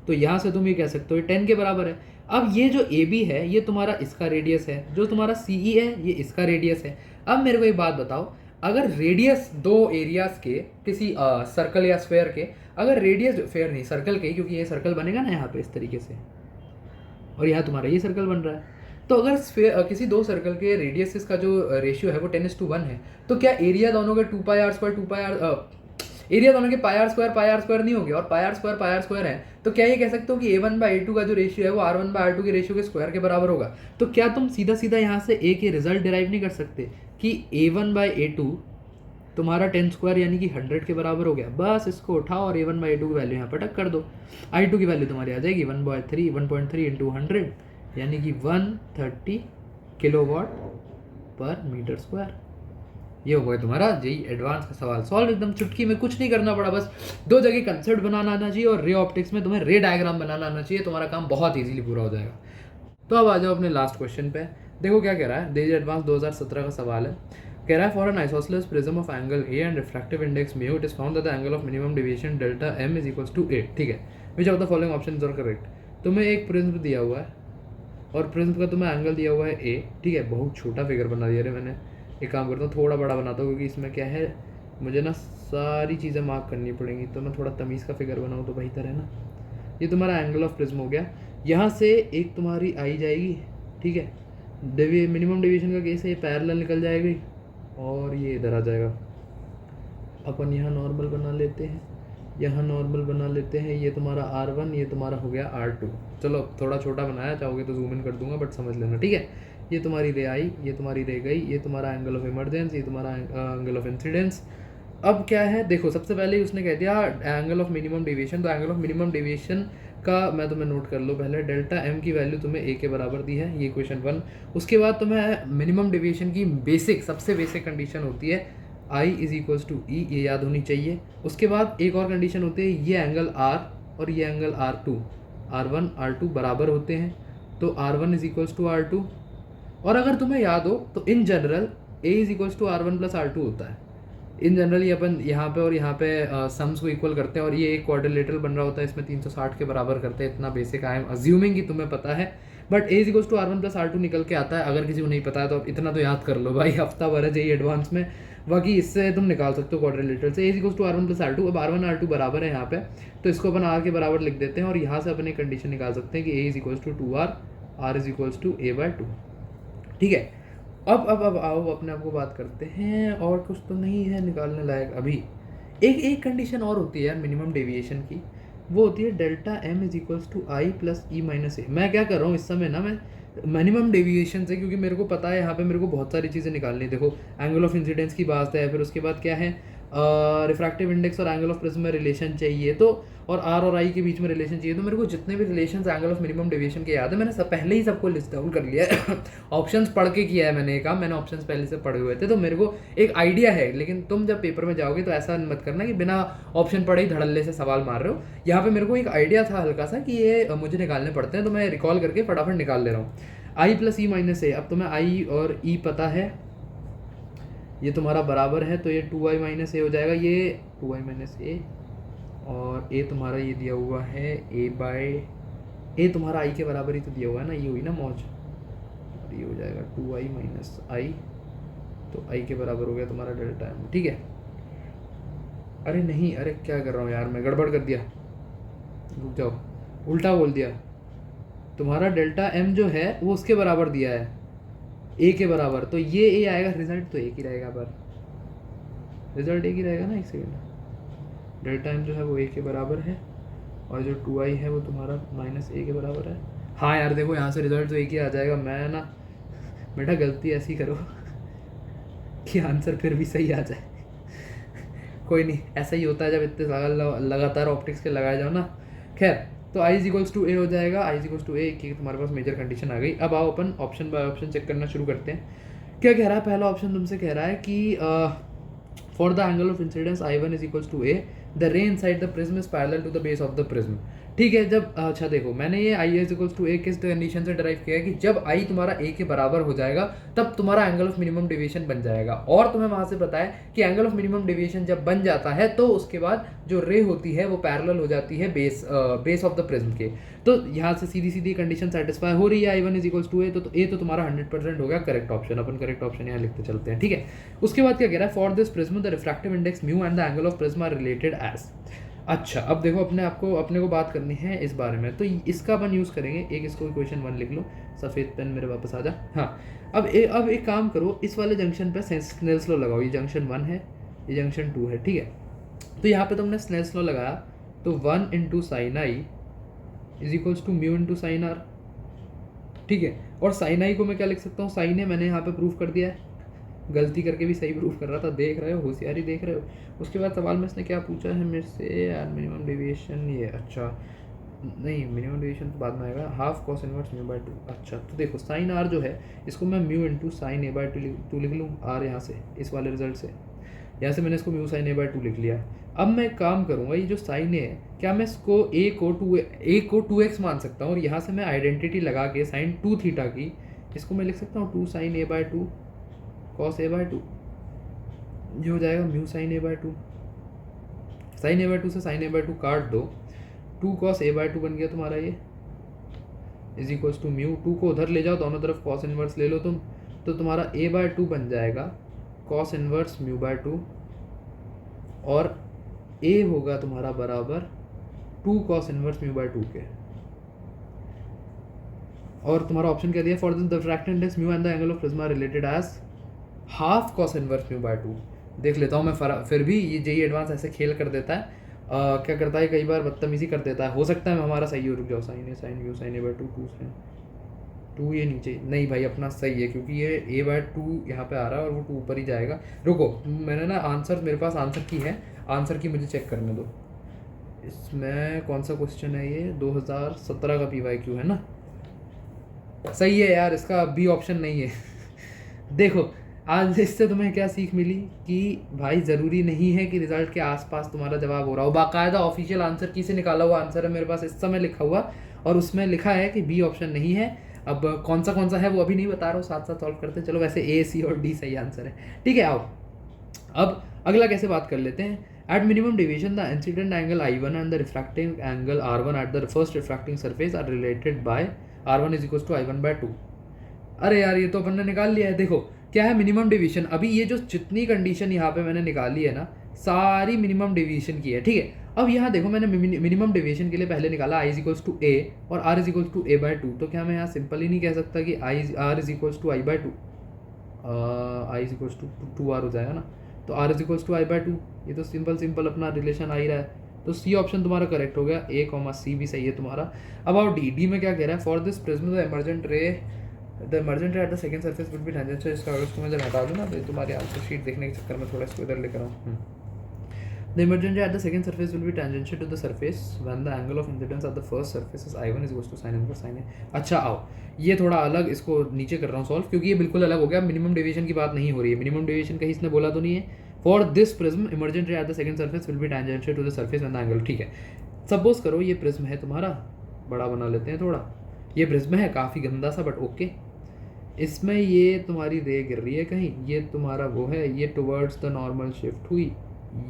तो यहाँ से तुम ये कह सकते हो 10 के बराबर है। अब ये जो AB है ये तुम्हारा इसका रेडियस है, जो तुम्हारा CE है ये इसका रेडियस है। अब मेरे को एक बात बताओ, अगर रेडियस दो एरियाज के किसी सर्कल या स्फेयर के, अगर रेडियस फेयर नहीं सर्कल के, क्योंकि ये सर्कल बनेगा ना यहाँ पे इस तरीके से, और यहाँ तुम्हारा ये सर्कल बन रहा है, तो अगर किसी दो सर्कल के रेडियसेस का जो रेशियो है वो 10:1 है, तो क्या एरिया दोनों के 2πr², एरिया दोनों के πr² नहीं होंगे, और πr² है, तो क्या ये कह सकते हो कि A1/A2 का जो रेशियो है वो R1/R2 के रेशियो के स्क्वायर के बराबर होगा? तो क्या तुम सीधा सीधा यहाँ से A के रिजल्ट डिराइव नहीं कर सकते कि A1/A2 तुम्हारा 10² यानी कि 100 के बराबर हो गया? बस इसको उठाओ और A1/A2 की वैल्यू यहाँ पर टक कर दो। I2 की वैल्यू तुम्हारी आ जाएगी 1.3 इंटू 100 यानी कि 130 किलोवाट पर मीटर स्क्वायर। ये हो गया तुम्हारा जेई एडवांस का सवाल सॉल्व, एकदम चुटकी में, कुछ नहीं करना पड़ा, बस दो जगह कंसेप्ट बनाना आना चाहिए और रे ऑप्टिक्स में तुम्हें रे डायग्राम बनाना आना चाहिए, तुम्हारा काम बहुत इजीली पूरा हो जाएगा। तो अब आ जाओ अपने लास्ट क्वेश्चन पे। देखो क्या कह रहा है, जेई एडवांस 2017 का सवाल है। कह रहा है for an isosceles prism of angle A and refractive index mu it is found that the angle of minimum deviation delta m is equals to 8, ठीक है। Which of the following options are correct? तुम्हें एक prism दिया हुआ है और prism का तुम्हें एंगल दिया हुआ है a, ठीक है। बहुत छोटा फिगर बना दिया रे मैंने, एक काम करता हूँ थोड़ा बड़ा बनाता हूँ क्योंकि इसमें क्या है मुझे ना सारी चीज़ें मार्क करनी पड़ेंगी, तो मैं थोड़ा तमीज़ का फिगर बनाऊँ तो बेहतर है ना। ये तुम्हारा एंगल ऑफ प्रिज्म हो गया। यहाँ से एक तुम्हारी आई जाएगी, ठीक है, मिनिमम डेविएशन का केस है, ये पैरेलल निकल जाएगी और ये इधर आ जाएगा। अपन यहाँ नॉर्मल बना लेते हैं, यहाँ नॉर्मल बना लेते हैं। ये तुम्हारा R1, ये तुम्हारा हो गया R2। चलो थोड़ा छोटा बनाया, चाहोगे तो जूम इन कर दूंगा बट समझ लेना, ठीक है। ये तुम्हारी रे आई, ये तुम्हारी रे गई, ये तुम्हारा एंगल ऑफ इमरजेंस, ये तुम्हारा एंगल ऑफ इंसिडेंस। अब क्या है देखो, सबसे पहले ही उसने कह दिया एंगल ऑफ मिनिमम डेविएशन, तो एंगल ऑफ मिनिमम डेविएशन का मैं तुम्हें नोट कर लो पहले, डेल्टा m की वैल्यू तुम्हें a के बराबर दी है, ये क्वेश्चन 1। उसके बाद तुम्हें मिनिमम डेविएशन की बेसिक, सबसे बेसिक कंडीशन होती है I is equals to E, ये याद होनी चाहिए। उसके बाद एक और कंडीशन होती है, ये एंगल R और ये एंगल R2, R1 R2 बराबर होते हैं, तो R1 is equals to R2। और अगर तुम्हें याद हो तो in general A is equals to R1 plus R2 होता है। इन जनरली अपन यहाँ पे और यहाँ पे सम्स को इक्वल करते हैं और ये एक क्वाड्रिलेटरल बन रहा होता है, इसमें 360 के बराबर करते हैं। इतना बेसिक आई एम अज्यूमिंग कि तुम्हें पता है, but A equals to R1 + R2 निकल के आता है। अगर किसी को नहीं पता है तो अब इतना तो याद कर लो भाई, हफ्ता भर है जेई एडवांस में, बाकी इससे तुम निकाल सकते हो क्वाड्रिलेटरल से। ए इक्वल्स टू R1 + R2, अब R1 R2 बराबर है यहाँ पे, तो इसको अपन R के बराबर लिख देते हैं और यहाँ से अपन एक कंडीशन निकाल सकते हैं कि A equals to 2R, R equals to A/2। ठीक है, अब आओ अपने आप को बात करते हैं, और कुछ तो नहीं है निकालने लायक अभी। एक कंडीशन और होती है यार मिनिमम डेविएशन की, वो होती है delta M equals to I + E - A। मैं क्या कर रहा हूँ इस समय ना, मैं मिनिमम डेविएशन से, क्योंकि मेरे को पता है यहाँ पे मेरे को बहुत सारी चीज़ें निकालनी है। देखो एंगल ऑफ इंसिडेंस की बात है, फिर उसके बाद क्या है रिफ्रैक्टिव इंडेक्स और एंगल ऑफ प्रिज्म में रिलेशन चाहिए, तो और आर और आई के बीच में रिलेशन चाहिए। तो मेरे को जितने भी relation angle of minimum deviation के याद है, मैंने सब पहले ही सबको लिस्ट डाउन कर लिया है ऑप्शंस पढ़ के किया है मैंने काम, मैंने ऑप्शंस पहले से पढ़े हुए थे, तो मेरे को एक आइडिया है। लेकिन तुम जब पेपर में जाओगे तो ऐसा मत करना कि बिना ऑप्शन पढ़े ही धड़ल्ले से सवाल मार रहे हो। यहाँ पे मेरे को एक आइडिया था हल्का सा कि ये मुझे निकालने पड़ते हैं, तो मैं रिकॉल करके फटाफट निकाल ले रहा हूँ। I + E - A, अब तुम्हें I और E पता है, ये तुम्हारा बराबर है, तो ये 2I - A हो जाएगा, ये 2I - A, और A तुम्हारा ये दिया हुआ है A तुम्हारा I के बराबर ही तो दिया हुआ है ना, ये हुई ना मौज, और ये हो जाएगा 2I - I, तो I के बराबर हो गया तुम्हारा डेल्टा M। ठीक है, अरे नहीं, अरे क्या कर रहा हूँ यार मैं, गड़बड़ कर दिया, रुक जाओ, उल्टा बोल दिया। तुम्हारा डेल्टा M जो है वो उसके बराबर दिया है, A के बराबर, तो ये A आएगा, रिजल्ट तो एक ही रहेगा, पर रिजल्ट एक ही रहेगा ना। एक सेकेंड, डेल्टा M जो है वो A के बराबर है, और जो 2I है वो तुम्हारा -A के बराबर है। हाँ यार देखो, यहाँ से रिजल्ट तो एक ही आ जाएगा। मैं ना बेटा गलती ऐसी करो कि आंसर फिर भी सही आ जाए कोई नहीं, ऐसा ही होता है जब इतने लगातार ऑप्टिक्स के लगाए जाओ ना। खैर, तो I इक्वल्स टू A हो जाएगा, I इक्वल्स टू A की तुम्हारे पास मेजर कंडीशन आ गई। अब आओ अपन ऑप्शन बाय ऑप्शन चेक करना शुरू करते हैं। क्या कह रहा है पहला ऑप्शन तुमसे, कह रहा है कि for the angle of incidence I1 is equals to A, the ray inside the prism is parallel to the base of the prism. ठीक है, जब अच्छा देखो, मैंने ये I is equals to A किस कंडीशन से डराइव किया है कि जब I तुम्हारा A के बराबर हो जाएगा तब तुम्हारा एंगल ऑफ मिनिमम डेविएशन बन जाएगा। और तुम्हें वहां से पता है कि एंगल ऑफ मिनिमम डेविएशन जब बन जाता है तो उसके बाद जो रे होती है वो पैरेलल हो जाती है बेस ऑफ द प्रिज्म के। तो यहाँ से सीधी सीधी कंडीशन सेटिस्फाई हो रही है, I1 is equals to A, तो A तो तुम्हारा 100% हो गया करेक्ट ऑप्शन। अपन करेक्ट ऑप्शन यहाँ लिखते चलते हैं। ठीक है, उसके बाद क्या कह रहा है, for this prism the refractive index mu and the angle of prism are related as. अच्छा, अब देखो अपने को बात करनी है इस बारे में, तो इसका अपन यूज़ करेंगे। एक इसको इक्वेशन 1 लिख लो, सफ़ेद पेन मेरे वापस आ जा। हाँ, अब एक काम करो, इस वाले जंक्शन पे स्नेल्स लॉ लगाओ। ये जंक्शन 1 है, ये जंक्शन 2 है। ठीक है, तो यहाँ पे तुमने स्नेल्स लॉ लगाया, तो 1 × sin I is equals to mu × sin R। ठीक है, और sin I को मैं क्या लिख सकता हूँ, sin A मैंने यहाँ पे प्रूफ कर दिया है, गलती करके भी सही प्रूफ कर रहा था, देख रहे हो, होशियारी देख रहे हो। उसके बाद सवाल में इसने क्या पूछा है मेरे से यार, मिनिमम डेविएशन, ये अच्छा नहीं, मिनिमम डेविएशन तो बाद में आएगा, हाफ cos इनवर्स μ/2। अच्छा, तो देखो sin R जो है इसको मैं म्यू × sin A/2 लिख लूँ, R यहाँ से इस वाले रिजल्ट से, यहाँ से मैंने इसको म्यू sin A/2 लिख लिया। अब मैं एक काम करूँगा, ये जो sin A है, क्या मैं इसको A को 2x मान सकता हूँ, और यहाँ से मैं आइडेंटिटी लगा के sin 2θ की, इसको मैं लिख सकता हूँ 2 sin A/2 cos A/2, ये हो जाएगा mu sin A/2। sin A/2 से sin A/2 काट दो, 2 cos A/2 बन गया तुम्हारा, ये इज इक्वल्स टू म्यू, 2 को उधर ले जाओ, दोनों तरफ cos इनवर्स ले लो तुम, तो तुम्हारा A/2 बन जाएगा cos इनवर्स μ/2, और A होगा तुम्हारा बराबर 2 cos इनवर्स μ/2 के। और तुम्हारा ऑप्शन क्या दिया, for the refractive index mu and the angle of prism are related as half cos inverse μ/2। देख लेता हूँ मैं, फिर भी ये जेई एडवांस ऐसे खेल कर देता है, क्या करता है कई बार बदतमीजी कर देता है। हो सकता है हमारा सही हो, रुक जाओ, sin A sin mu sin A/2 2 sin 2, ये नीचे नहीं भाई अपना सही है, क्योंकि ये A/2 यहाँ पे आ रहा है और वो 2 ऊपर ही जाएगा। रुको, मैंने ना आंसर, मेरे पास आंसर की है, आंसर की मुझे चेक करने दो। इसमें कौन सा क्वेश्चन है, ये 2017 का PYQ है ना, सही है यार, इसका बी ऑप्शन नहीं है देखो, आज इससे तुम्हें क्या सीख मिली कि भाई ज़रूरी नहीं है कि रिजल्ट के आसपास तुम्हारा जवाब हो रहा हो। बाकायदा ऑफिशियल आंसर की से निकाला हुआ आंसर है मेरे पास इस समय लिखा हुआ, और उसमें लिखा है कि बी ऑप्शन नहीं है। अब कौन सा है वो अभी नहीं बता रहा हूँ, साथ साथ सॉल्व करते चलो। वैसे A, C और D सही आंसर है। ठीक है, आओ अब अगला कैसे बात कर लेते हैं, at minimum deviation the incident angle I1 and the refracting angle R1 at the first refracting surface are related by R1 is equal to I1/2। अरे यार ये तो अपन ने निकाल लिया है। देखो क्या है मिनिमम डिवीजन, अभी ये जो जितनी कंडीशन यहाँ पे मैंने निकाली है ना सारी मिनिमम डिवीजन की है, ठीक है। अब यहाँ देखो मैंने मिनिमम डिवीजन के लिए पहले निकाला I इज इक्वल्स टू ए और R is equals to A/2, तो क्या मैं यहाँ सिंपल ही नहीं कह सकता कि R is equals to I/2, I is equals to 2R हो जाएगा ना, तो R is equals to I/2, ये तो सिंपल अपना रिलेशन आ ही रहा है। तो सी ऑप्शन तुम्हारा करेक्ट हो गया, A, C भी सही है तुम्हारा। अब आओ डी में क्या कह रहा है, for this prism the emergent ray at the second surface will be tangential. इसका अगर इसको मैं जब हटा दूँ ना तो तुम्हारी आंसर शीट देखने के चक्कर में थोड़ा इसको इधर लेकर आऊँ। The emergent ray at the second surface will be tangential to the surface when the angle of incidence at the first surface is I1 is equal to sin inverse sin A। अच्छा आओ ये थोड़ा अलग, इसको नीचे कर रहा हूँ सॉल्व क्योंकि ये बिल्कुल अलग हो गया, मिनिमम डेविएशन की बात नहीं हो रही है। मिनिमम डेविएशन कहीं इसने बोला तो नहीं है। For this prism emergent ray at the second surface will be tangential to the surface when the angle, ठीक है। सपोज करो ये प्रिज्म है तुम्हारा, बड़ा बना लेते हैं थोड़ा, ये प्रिज्म है काफ़ी गंदा सा बट ओके, इसमें ये तुम्हारी रे गिर रही है कहीं, ये तुम्हारा वो है, ये टुवर्ड्स द नॉर्मल शिफ्ट हुई,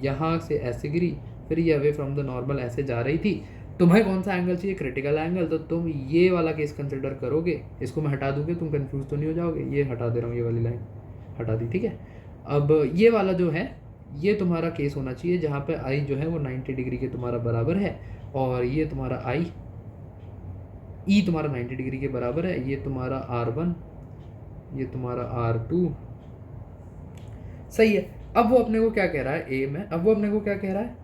यहाँ से ऐसे गिरी, फिर ये अवे फ्रॉम द नॉर्मल ऐसे जा रही थी। तुम्हें कौन सा एंगल चाहिए, क्रिटिकल एंगल, तो तुम ये वाला केस कंसिडर करोगे। इसको मैं हटा दूँगी तुम कंफ्यूज तो नहीं हो जाओगे, ये हटा दे रहा हूँ, ये वाली लाइन हटा दी, ठीक है। अब ये वाला जो है ये तुम्हारा केस होना चाहिए जहाँ पे आई जो है वो 90 डिग्री के तुम्हारा बराबर है, और ये तुम्हारा आई ई तुम्हारा 90 डिग्री के बराबर है, ये तुम्हारा R1, ये तुम्हारा R2, सही है। अब वो अपने को क्या कह रहा है ए में, अब वो अपने को क्या कह रहा है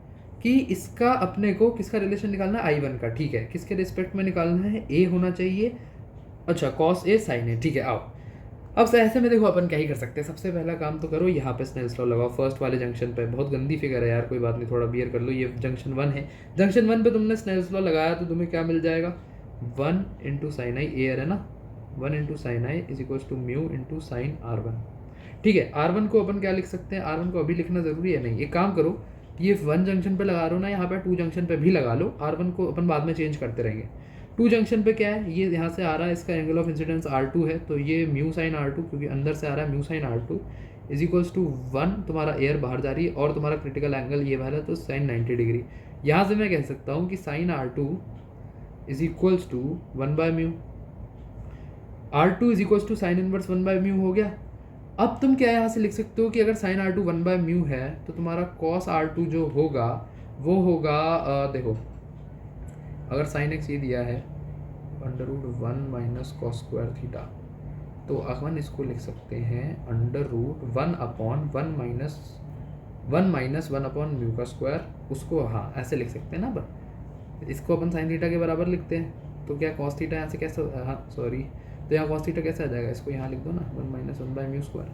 कि इसका अपने को किसका रिलेशन निकालना है, I1 का, ठीक है। किसके रिस्पेक्ट में निकालना है, ए होना चाहिए, अच्छा cos A sin A, ठीक है। आओ अब ऐसे में देखो अपन क्या ही कर सकते हैं, सबसे पहला काम तो करो यहाँ पे स्नेल्स लॉ लगाओ फर्स्ट वाले जंक्शन पे। बहुत गंदी फिगर है यार, कोई बात नहीं, थोड़ा बियर कर लो। ये जंक्शन 1 है, जंक्शन 1 पे तुमने स्नेल्स लॉ लगाया तो तुम्हें क्या मिल जाएगा, 1 इंटू साइन आई, एयर है ना, 1 into sine I is equal to mu into sine R1, ठीक है। R1 को अपन क्या लिख सकते हैं, R1 को अभी लिखना ज़रूरी है नहीं, एक काम करो, ये 1 जंक्शन पे लगा रहे हो ना, यहाँ पे 2 जंक्शन पे भी लगा लो, R1 को अपन बाद में चेंज करते रहेंगे। 2 जंक्शन पे क्या है, ये यहाँ से आ रहा है, इसका एंगल ऑफ इंसिडेंस R2 है, तो ये म्यू साइन R2 क्योंकि अंदर से आ रहा है mu sine R2 is equals to 1, तुम्हारा एयर बाहर जा रही है और तुम्हारा क्रिटिकल एंगल ये वाला तो साइन 90 डिग्री। यहाँ से मैं कह सकता हूँ कि sine R2 is equals to 1/μ, R2 is equals to sine inverse 1/μ हो गया। अब तुम क्या यहाँ से लिख सकते हो कि अगर साइन R2 1/μ है तो तुम्हारा cos R2 जो होगा वो होगा देखो, अगर साइन x ये दिया है √1 माइनस कॉस स्क्वायर थीटा, तो अपन इसको लिख सकते हैं √1/1 माइनस 1/μ का स्क्वायर, उसको हाँ ऐसे लिख सकते हैं ना अपन, इसको अपन साइन थीटा के बराबर लिखते हैं। तो क्या कॉस थीटा यहाँ से कैसे, हाँ सॉरी, तो यहाँ कॉस थीटा कैसे आ जाएगा, इसको यहाँ लिख दो ना 1 माइनस 1/μ स्क्वायर।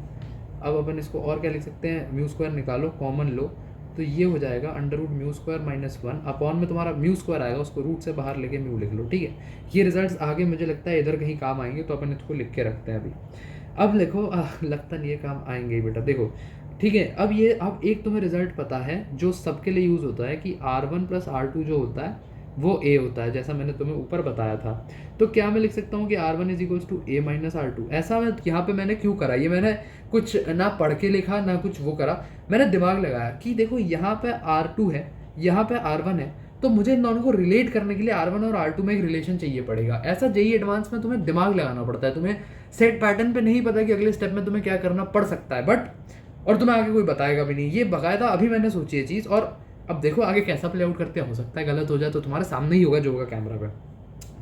अब अपन इसको और क्या लिख सकते हैं, म्यू स्क्वायर निकालो, कॉमन लो, तो ये हो जाएगा √μ² माइनस 1 अपॉन में तुम्हारा म्यू स्क्वायर आएगा, उसको रूट से बाहर लेके म्यू लिख लो, ठीक है। ये रिजल्ट्स आगे मुझे लगता है इधर कहीं काम आएंगे, तो अपन इसको लिख के रखते हैं अभी। अब देखो लगता नहीं है काम आएंगे बेटा, देखो ठीक है। अब एक तुम्हें रिजल्ट पता है जो सबके लिए यूज़ होता है कि R1 प्लस R2 जो होता है वो A होता है, जैसा मैंने तुम्हें ऊपर बताया था। तो क्या मैं लिख सकता हूँ कि R1 is equals to A minus R2। ऐसा मैं यहाँ पे मैंने क्यों करा, ये मैंने कुछ ना पढ़ के लिखा ना कुछ वो करा, मैंने दिमाग लगाया कि देखो यहाँ पे R2 है, यहाँ पे R1 है, तो मुझे इन दोनों को रिलेट करने के लिए R1 और R2 में एक रिलेशन चाहिए पड़ेगा। ऐसा JEE एडवांस में तुम्हें दिमाग लगाना पड़ता है, तुम्हें सेट पैटर्न पे नहीं पता कि अगले स्टेप में तुम्हें क्या करना पड़ सकता है, बट और तुम्हें आगे कोई बताएगा भी नहीं। ये बाकायदा अभी मैंने सोची है चीज़, और अब देखो आगे कैसा प्ले आउट करते हैं, हो सकता है गलत हो जाए तो तुम्हारे सामने ही होगा जो होगा कैमरा पे।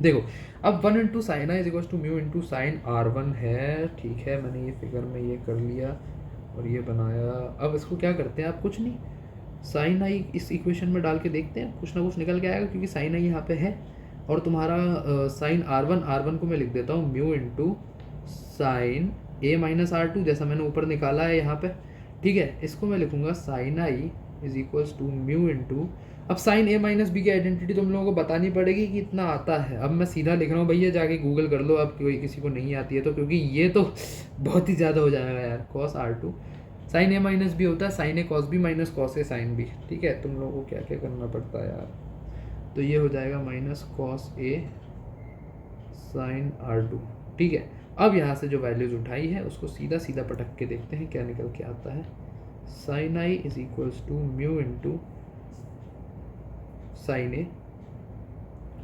देखो अब 1 into sine I is equal to mu into sine R1 है, ठीक है। मैंने ये फिगर में ये कर लिया और ये बनाया। अब इसको क्या करते हैं, आप कुछ नहीं, साइन आई इस इक्वेशन में डाल के देखते हैं, कुछ ना कुछ निकल के आएगा, क्योंकि साइन आई यहाँ पे है और तुम्हारा साइन R1 को मैं लिख देता हूँ mu into sign A minus R2, जैसा मैंने ऊपर निकाला है यहाँ पे, ठीक है। इसको मैं लिखूंगा sine I is equals to mu into, अब साइन A माइनस बी की आइडेंटिटी तुम लोगों को बतानी पड़ेगी कि इतना आता है। अब मैं सीधा लिख रहा हूँ भैया, जाके गूगल कर लो, अब कोई किसी को नहीं आती है तो, क्योंकि ये तो बहुत ही ज़्यादा हो जाएगा यार। cos R2 sine A minus B होता है sine A cos B minus cos A sine B, ठीक है। तुम लोगों को क्या क्या करना पड़ता है यार, तो ये हो जाएगा minus cos A sign R2, ठीक है। अब यहाँ से जो वैल्यूज़ उठाई है उसको सीधा सीधा पटक के देखते हैं क्या निकल के आता है। Sine I is equals to mu into sine A.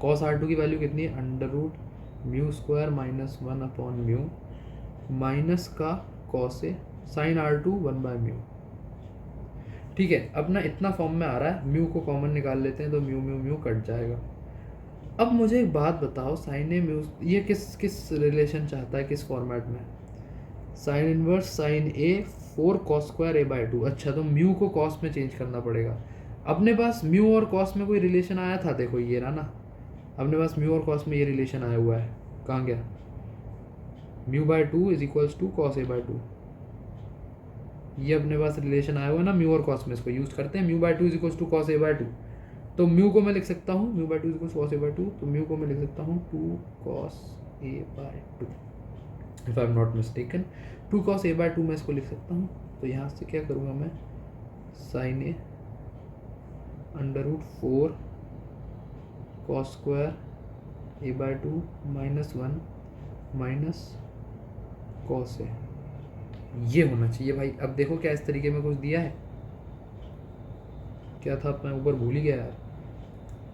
Cos R2 की वैल्यू कितनी है, under root mu square minus 1 upon mu minus का cos A sine R2 1 by mu. ठीक है, अपना इतना फॉर्म में आ रहा है, म्यू को कॉमन निकाल लेते हैं तो म्यू म्यू म्यू कट जाएगा। अब मुझे एक बात बताओ, साइन ए म्यू ये किस रिलेशन चाहता है, किस फॉर्मेट में? Sine inverse sine A 4 cos square A by 2। अच्छा, तो म्यू को कॉस में चेंज करना पड़ेगा। अपने पास म्यू और कॉस में कोई रिलेशन आया था, देखो ये रहा ना, अपने पास म्यू और कॉस में ये रिलेशन आया हुआ है, कहाँ गया? Mu by 2 is equals to cos A by 2। ये अपने पास रिलेशन आया हुआ है ना म्यू और कॉस में, इसको यूज करते हैं। Mu by 2 is equals to cos A by 2। तो म्यू को मैं लिख सकता हूँ, mu by 2 is equals cos A by 2, तो म्यू को मैं लिख सकता हूँ 2 cos A by 2, if I am not mistaken. 2 cos A by 2 मैं इसको लिख सकता हूँ। तो यहाँ से क्या करूँगा मैं, sign A under root 4 cos square A by 2 minus 1 minus cos A, ये होना चाहिए भाई। अब देखो क्या इस तरीके में कुछ दिया है, क्या था मैं ऊपर भूल ही गया यार।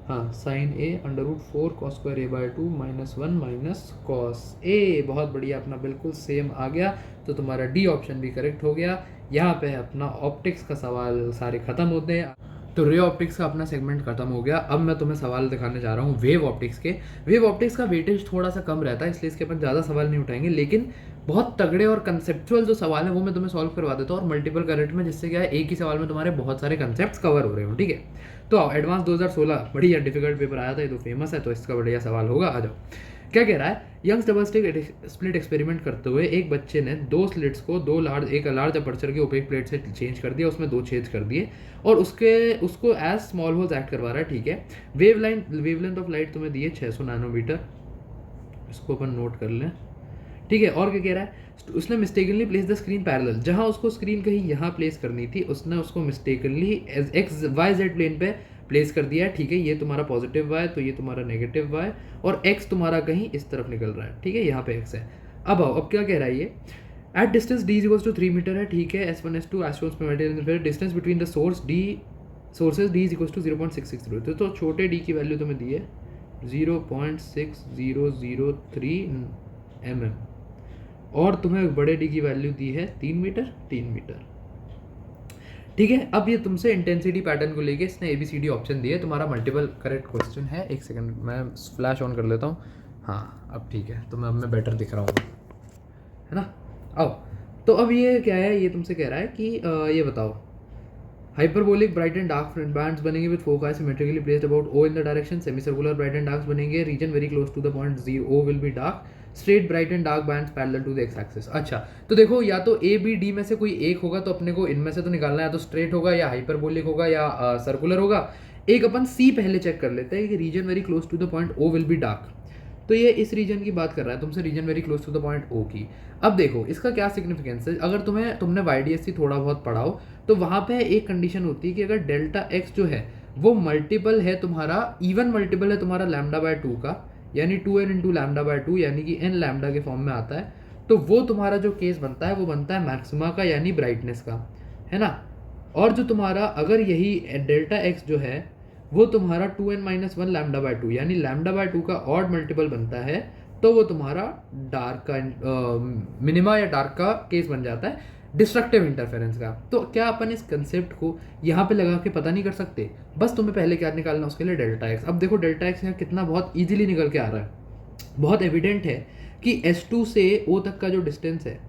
हाँ, sign A under root 4 cos square A by 2 minus 1 minus cos A. बहुत बढ़िया, अपना बिल्कुल सेम आ गया, तो तुम्हारा डी ऑप्शन भी करेक्ट हो गया। यहाँ पे अपना ऑप्टिक्स का सवाल सारे खत्म होते हैं। तो रे ऑप्टिक्स का अपना सेगमेंट खत्म हो गया। अब मैं तुम्हें सवाल दिखाने जा रहा हूँ वेव ऑप्टिक्स के। वेव ऑप्टिक्स का वेटेज थोड़ा सा कम रहता है, इसलिए इसके अपन ज़्यादा सवाल नहीं उठाएंगे, लेकिन बहुत तगड़े और कंसेप्चुअल जो सवाल है वो मैं तुम्हें सॉल्व करवा देता हूँ, और मल्टीपल करंट में, जिससे क्या है एक ही सवाल में तुम्हारे बहुत सारे कंसेप्ट कवर हो रहे हो। ठीक है, तो एडवांस 2016 बढ़िया डिफिकल्ट पेपर आया था, ये तो फेमस है, तो इसका बढ़िया सवाल होगा। आ जाओ, क्या कह रहा है, यंग्स डबल स्लिट एक्सपेरिमेंट करते हुए एक बच्चे ने 2 स्लिट्स को एक लार्ज अपर्चर के ओपेक प्लेट से चेंज कर दिया, उसमें 2 छेद कर दिए, और उसको एज स्मॉल होल्स एक्ट करवा रहा है। ठीक है, वेवलेंथ ऑफ लाइट तुम्हें दी है 600 नैनोमीटर, इसको अपन नोट कर लें। ठीक है, और क्या कह रहा है, उसने mistakenly place the screen parallel, जहां उसको स्क्रीन कहीं यहाँ प्लेस करनी थी, उसने उसको mistakenly X Y Z plane पे प्लेस कर दिया है। ठीक है, ये तुम्हारा पॉजिटिव वाई, तो ये तुम्हारा नेगेटिव वाई, और एक्स तुम्हारा कहीं इस तरफ निकल रहा है। ठीक है, यहाँ पे एक्स है। अब आओ, अब क्या कह रहा है ये, at distance D is equals to 3 metre है। ठीक है, S1 S2 एस्ट्रोन्स पे material, distance between the sources D is equals to 0.660। तो छोटे डी की वैल्यू तुम्हें दी है 0.6003 mm, और तुम्हें बड़े डी की वैल्यू दी है 3 मीटर। ठीक है, अब ये तुमसे इंटेंसिटी पैटर्न को लेके इसने ABCD ऑप्शन दिए, तुम्हारा मल्टीपल करेक्ट क्वेश्चन है। एक सेकंड मैं फ्लैश ऑन कर लेता हूँ। हाँ, अब ठीक है, तो मैं अब मैं बेटर दिख रहा हूँ, है ना। आओ, तो अब ये क्या है, ये तुमसे कह रहा है कि ये बताओ, hyperbolic bright and dark bands बनेंगे with foci symmetrically placed about O in the direction, semi circular bright and dark बनेंगे, region very close to the point O will be dark, straight bright and dark bands parallel to the X axis. अच्छा, तो देखो या तो A B D में से कोई एक होगा, तो अपने को इनमें से तो निकालना है, या तो स्ट्रेट होगा या हाइपरबोलिक होगा या सर्कुलर होगा। एक अपन C पहले चेक कर लेते हैं कि region very close to the point O will be dark, तो ये इस रीजन की बात कर रहा है तुमसे, region very close to the point O की। अब देखो इसका क्या सिग्निफिकेंस है, अगर तुमने YDSC थोड़ा बहुत पढ़ा हो, तो वहाँ पे एक कंडीशन होती है कि अगर डेल्टा एक्स जो है वो मल्टीपल है तुम्हारा, इवन मल्टीपल है तुम्हारा लैम्डा बाय 2 का, यानी 2n इंटू लैम्डा बाय 2, यानी कि n लैम्डा के फॉर्म में आता है, तो वो तुम्हारा जो केस बनता है वो बनता है मैक्सिमा का, यानी ब्राइटनेस का, है ना। और जो तुम्हारा अगर यही डेल्टा एक्स जो है वो तुम्हारा 2n-1 लैम्डा बाय 2, यानी लैम्डा बाय 2 का ऑड मल्टीपल बनता है, तो वो तुम्हारा डार्क का मिनिमा या डार्क का केस बन जाता है, डिस्ट्रक्टिव इंटरफेरेंस का। तो क्या अपन इस कंसेप्ट को यहाँ पे लगा के पता नहीं कर सकते, बस तुम्हें पहले क्या निकालना, उसके लिए डेल्टा एक्स। अब देखो डेल्टा एक्स यहाँ कितना बहुत ईजिली निकल के आ रहा है, बहुत एविडेंट है कि S2 से O तक का जो डिस्टेंस है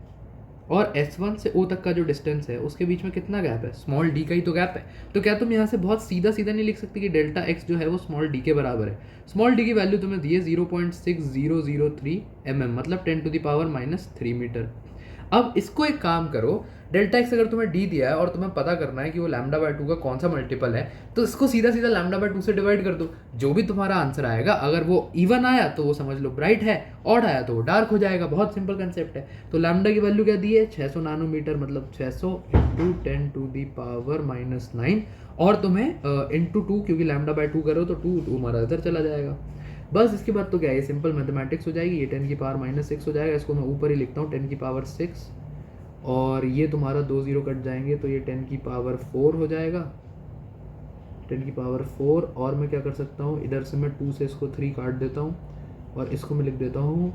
और S1 से O तक का जो डिस्टेंस है उसके बीच में कितना गैप है, स्मॉल d का ही तो गैप है। तो क्या तुम यहाँ से बहुत सीधा नहीं लिख सकते कि डेल्टा x जो है वो स्मॉल d के बराबर है। स्मॉल d की वैल्यू तुम्हें दी है 0.6003 mm, मतलब 10⁻³ मीटर। अब इसको एक काम करो, डेल्टा एक्स अगर तुम्हें डी दिया है और तुम्हें पता करना है कि वो लैम्डा बाय 2 का कौन सा मल्टीपल है, तो इसको सीधा लैम्डा बाय 2 से डिवाइड कर दो, जो भी तुम्हारा आंसर आएगा, अगर वो इवन आया तो वो समझ लो ब्राइट है, ऑड आया तो वो डार्क हो जाएगा। बहुत सिंपल कंसेप्ट है। तो लैम्डा की वैल्यू क्या दी है, 600 नैनोमीटर, मतलब 600 इंटू 10⁻⁹, और तुम्हें इंटू 2, क्योंकि लैम्डा बाय 2 करो तो 2 तुम्हारा इधर चला जाएगा। बस इसके बाद तो क्या है, सिंपल मैथमेटिक्स हो जाएगी। ये 10⁻⁶ हो जाएगा, इसको मैं ऊपर ही लिखता हूँ 10⁻⁶, और ये तुम्हारा 2 0 कट जाएंगे तो ये 10⁴ हो जाएगा, 10⁴। और मैं क्या कर सकता हूँ, इधर से मैं 2 से इसको 3 काट देता हूँ और इसको मैं लिख देता हूँ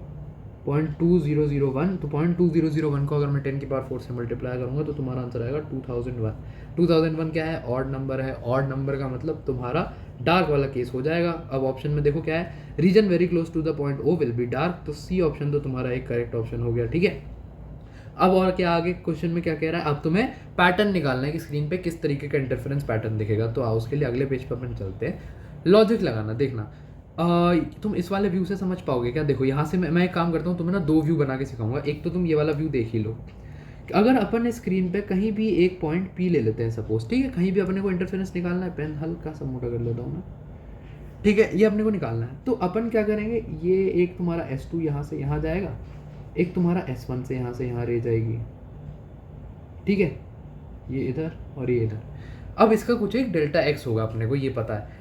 0.2001। तो 0.2001 को अगर मैं 10⁴ से मल्टीप्लाई करूँगा तो तुम्हारा आंसर आएगा 2001। 2001 क्या है, ऑड नंबर है, ऑड नंबर का मतलब तुम्हारा डार्क वाला केस हो जाएगा। अब ऑप्शन में देखो क्या है, region very close to the point O will be dark, तो सी ऑप्शन तो तुम्हारा एक करेक्ट ऑप्शन हो गया, ठीक है। अब और क्या आगे क्वेश्चन में क्या कह रहा है, अब तुम्हें पैटर्न निकालना है कि स्क्रीन पे किस तरीके का इंटरफेरेंस पैटर्न दिखेगा। तो आओ उसके लिए अगले पेज पर अपन चलते हैं, लॉजिक लगाना। देखना तुम इस वाले व्यू से समझ पाओगे क्या। देखो यहाँ से मैं एक काम करता हूँ, तुम्हें ना 2 व्यू बना के सिखाऊंगा। एक तो तुम ये वाला व्यू देख ही लो, अगर अपन स्क्रीन पे कहीं भी एक पॉइंट पी ले लेते हैं सपोज, ठीक है, कहीं भी अपने को इंटरफेरेंस निकालना है, पेन हल्का सा मोटा कर लेता हूँ मैं, ठीक है, ये अपने को निकालना है। तो अपन क्या करेंगे, ये एक तुम्हारा S2 यहाँ से यहाँ जाएगा, एक तुम्हारा S1 से यहाँ रह जाएगी, ठीक है, ये इधर और ये इधर। अब इसका कुछ एक डेल्टा एक्स होगा, अपने को ये पता है।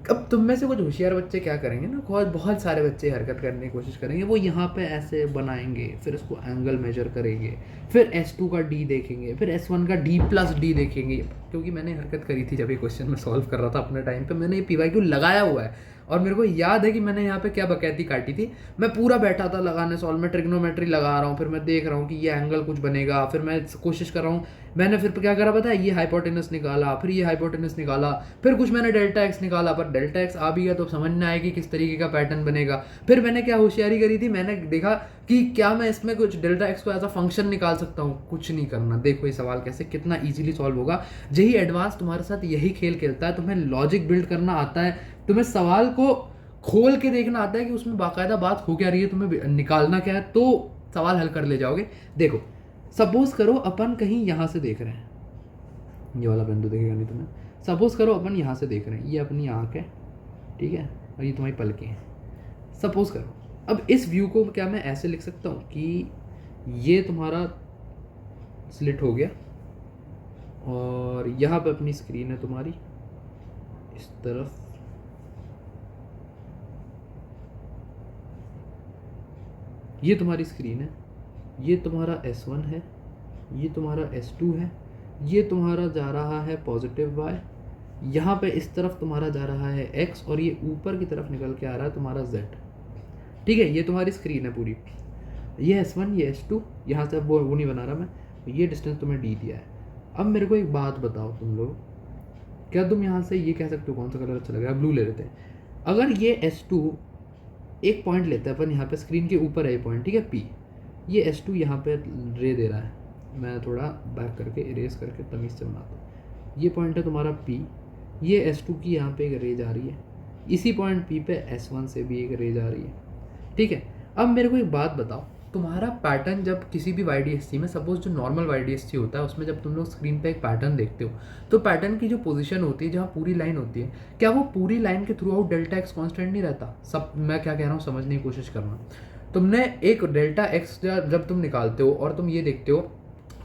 अब तुम में से कुछ होशियार बच्चे क्या करेंगे ना, बहुत सारे बच्चे हरकत करने की कोशिश करेंगे, वो यहाँ पे ऐसे बनाएंगे, फिर उसको एंगल मेजर करेंगे, फिर S2 का D देखेंगे, फिर S1 का D+D देखेंगे। क्योंकि मैंने हरकत करी थी जब ये क्वेश्चन मैं सॉल्व कर रहा था अपने टाइम पे, मैंने ये PYQ लगाया हुआ है और मेरे को याद है कि मैंने यहाँ पे क्या बकैती काटी थी। मैं पूरा बैठा था लगाने सॉल्व में, ट्रिग्नोमेट्री लगा रहा हूँ, फिर मैं देख रहा हूँ कि ये एंगल कुछ बनेगा, फिर मैं कोशिश कर रहा हूँ। मैंने फिर क्या करा पता है, ये हाइपोटेनस निकाला, फिर ये हाइपोटेनस निकाला, फिर कुछ मैंने डेल्टा एक्स निकाला, पर डेल्टा एक्स आ भी गया तो समझ में आएगी किस तरीके का पैटर्न बनेगा। फिर मैंने क्या होशियारी करी थी, मैंने देखा कि क्या मैं इसमें कुछ डेल्टा एक्स को एज अ फंक्शन निकाल सकता हूँ। कुछ नहीं करना, देखो ये सवाल कैसे कितना इजीली सॉल्व होगा। यही एडवांस तुम्हारे साथ यही खेल खेलता है, तुम्हें लॉजिक बिल्ड करना आता है, तुम्हें सवाल को खोल के देखना आता है कि उसमें बाकायदा बात हो क्या रही है, तुम्हें निकालना क्या है, तो सवाल हल कर ले जाओगे। देखो सपोज करो अपन कहीं यहाँ से देख रहे हैं, ये वाला बिंदु देखेगा नहीं तुम्हें। सपोज करो अपन यहाँ से देख रहे हैं, ये अपनी आँख है, ठीक है, और ये तुम्हारी पलकें हैं। सपोज करो अब इस व्यू को क्या मैं ऐसे लिख सकता हूँ कि ये तुम्हारा स्लिट हो गया और यहाँ पे अपनी स्क्रीन है तुम्हारी इस तरफ, ये तुम्हारी स्क्रीन है, ये तुम्हारा S1 है, ये तुम्हारा S2 है, ये तुम्हारा जा रहा है पॉजिटिव Y, यहाँ पे इस तरफ तुम्हारा जा रहा है X और ये ऊपर की तरफ निकल के आ रहा है तुम्हारा Z, ठीक है। ये तुम्हारी स्क्रीन है पूरी, ये S1 ये S2, यहाँ से अब वो नहीं बना रहा मैं, ये डिस्टेंस तुम्हें D दिया है। अब मेरे को एक बात बताओ तुम लोग, क्या तुम यहाँ से ये कह सकते हो कौन सा कलर अच्छा लगेगा, ब्लू ले लेते हैं। अगर ये S2 एक पॉइंट लेते हैं अपन, यहाँ पे स्क्रीन के ऊपर है ये पॉइंट, ठीक है, P, ये S2 यहाँ पे रे दे रहा है, मैं थोड़ा बैक करके इरेज करके तमीज़ से बनाता हूँ। ये पॉइंट है तुम्हारा P, ये S2 की यहाँ पे एक रे जा रही है, इसी पॉइंट P पे S1 से भी एक रे जा रही है, ठीक है। अब मेरे को एक बात बताओ, तुम्हारा पैटर्न जब किसी भी YDSC में, सपोज जो नॉर्मल YDSC होता है उसमें जब तुम लोग स्क्रीन पे एक पैटर्न देखते हो, तो पैटर्न की जो पोजीशन होती है, जहाँ पूरी लाइन होती है, क्या वो पूरी लाइन के through out delta x constant नहीं रहता। सब मैं क्या कह रहा हूँ समझने की कोशिश करना। तुमने एक डेल्टा एक्स जब तुम निकालते हो और तुम ये देखते हो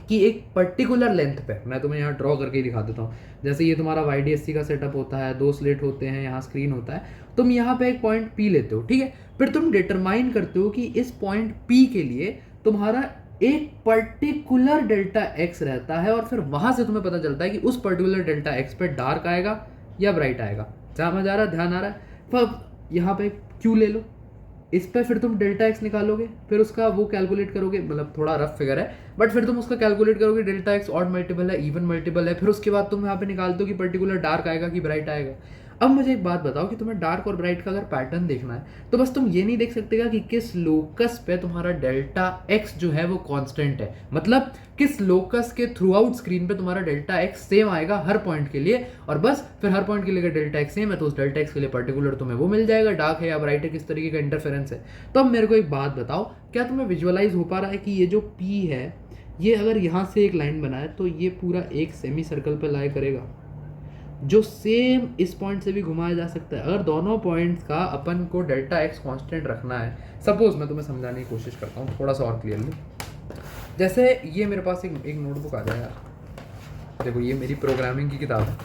कि एक पर्टिकुलर लेंथ पे, मैं तुम्हें यहाँ ड्रॉ करके दिखा देता हूँ, जैसे ये तुम्हारा YDSC का सेटअप होता है, 2 स्लेट होते हैं, यहाँ स्क्रीन होता है, तुम यहाँ पे एक पॉइंट P लेते हो, ठीक है, फिर तुम डिटरमाइन करते हो कि इस पॉइंट P के लिए तुम्हारा एक पर्टिकुलर डेल्टा एक्स रहता है और फिर वहां से तुम्हें पता चलता है कि उस पर्टिकुलर डेल्टा एक्स पे डार्क आएगा या ब्राइट आएगा। समझ आ रहा, ध्यान आ रहा है। फिर यहाँ पे Q ले लो, इस पे फिर तुम डेल्टा एक्स निकालोगे, फिर उसका वो कैलकुलेट करोगे, मतलब थोड़ा रफ फिगर है बट फिर तुम उसका कैलकुलेट करोगे, डेल्टा एक्स ऑड मल्टीपल है इवन मल्टीपल है, फिर उसके बाद तुम यहाँ पे निकालते हो कि पर्टिकुलर डार्क आएगा कि ब्राइट आएगा। अब मुझे एक बात बताओ कि तुम्हें डार्क और ब्राइट का अगर पैटर्न देखना है तो बस तुम ये नहीं देख सकते कि किस लोकस पे तुम्हारा डेल्टा एक्स जो है वो कांस्टेंट है, मतलब किस लोकस के थ्रू आउट स्क्रीन पे तुम्हारा डेल्टा एक्स सेम आएगा हर पॉइंट के लिए, और बस फिर हर पॉइंट के लिए डेल्टा एक्स सेम है तो उस डेल्टा एक्स के लिए पर्टिकुलर तुम्हें वो मिल जाएगा, डार्क है या ब्राइट है, किस तरीके का इंटरफेरेंस है। तो अब मेरे को एक बात बताओ, क्या तुम्हें विजुअलाइज हो पा रहा है कि ये जो P है, ये अगर यहाँ से एक लाइन बनाए तो ये पूरा एक सेमी सर्कल पे लाई करेगा, जो सेम इस पॉइंट से भी घुमाया जा सकता है। अगर दोनों पॉइंट्स का अपन को डेल्टा एक्स कांस्टेंट रखना है, सपोज मैं तुम्हें समझाने की कोशिश करता हूँ थोड़ा सा और क्लियरली। जैसे ये मेरे पास एक नोटबुक आ जाए यार, देखो ये मेरी प्रोग्रामिंग की किताब है,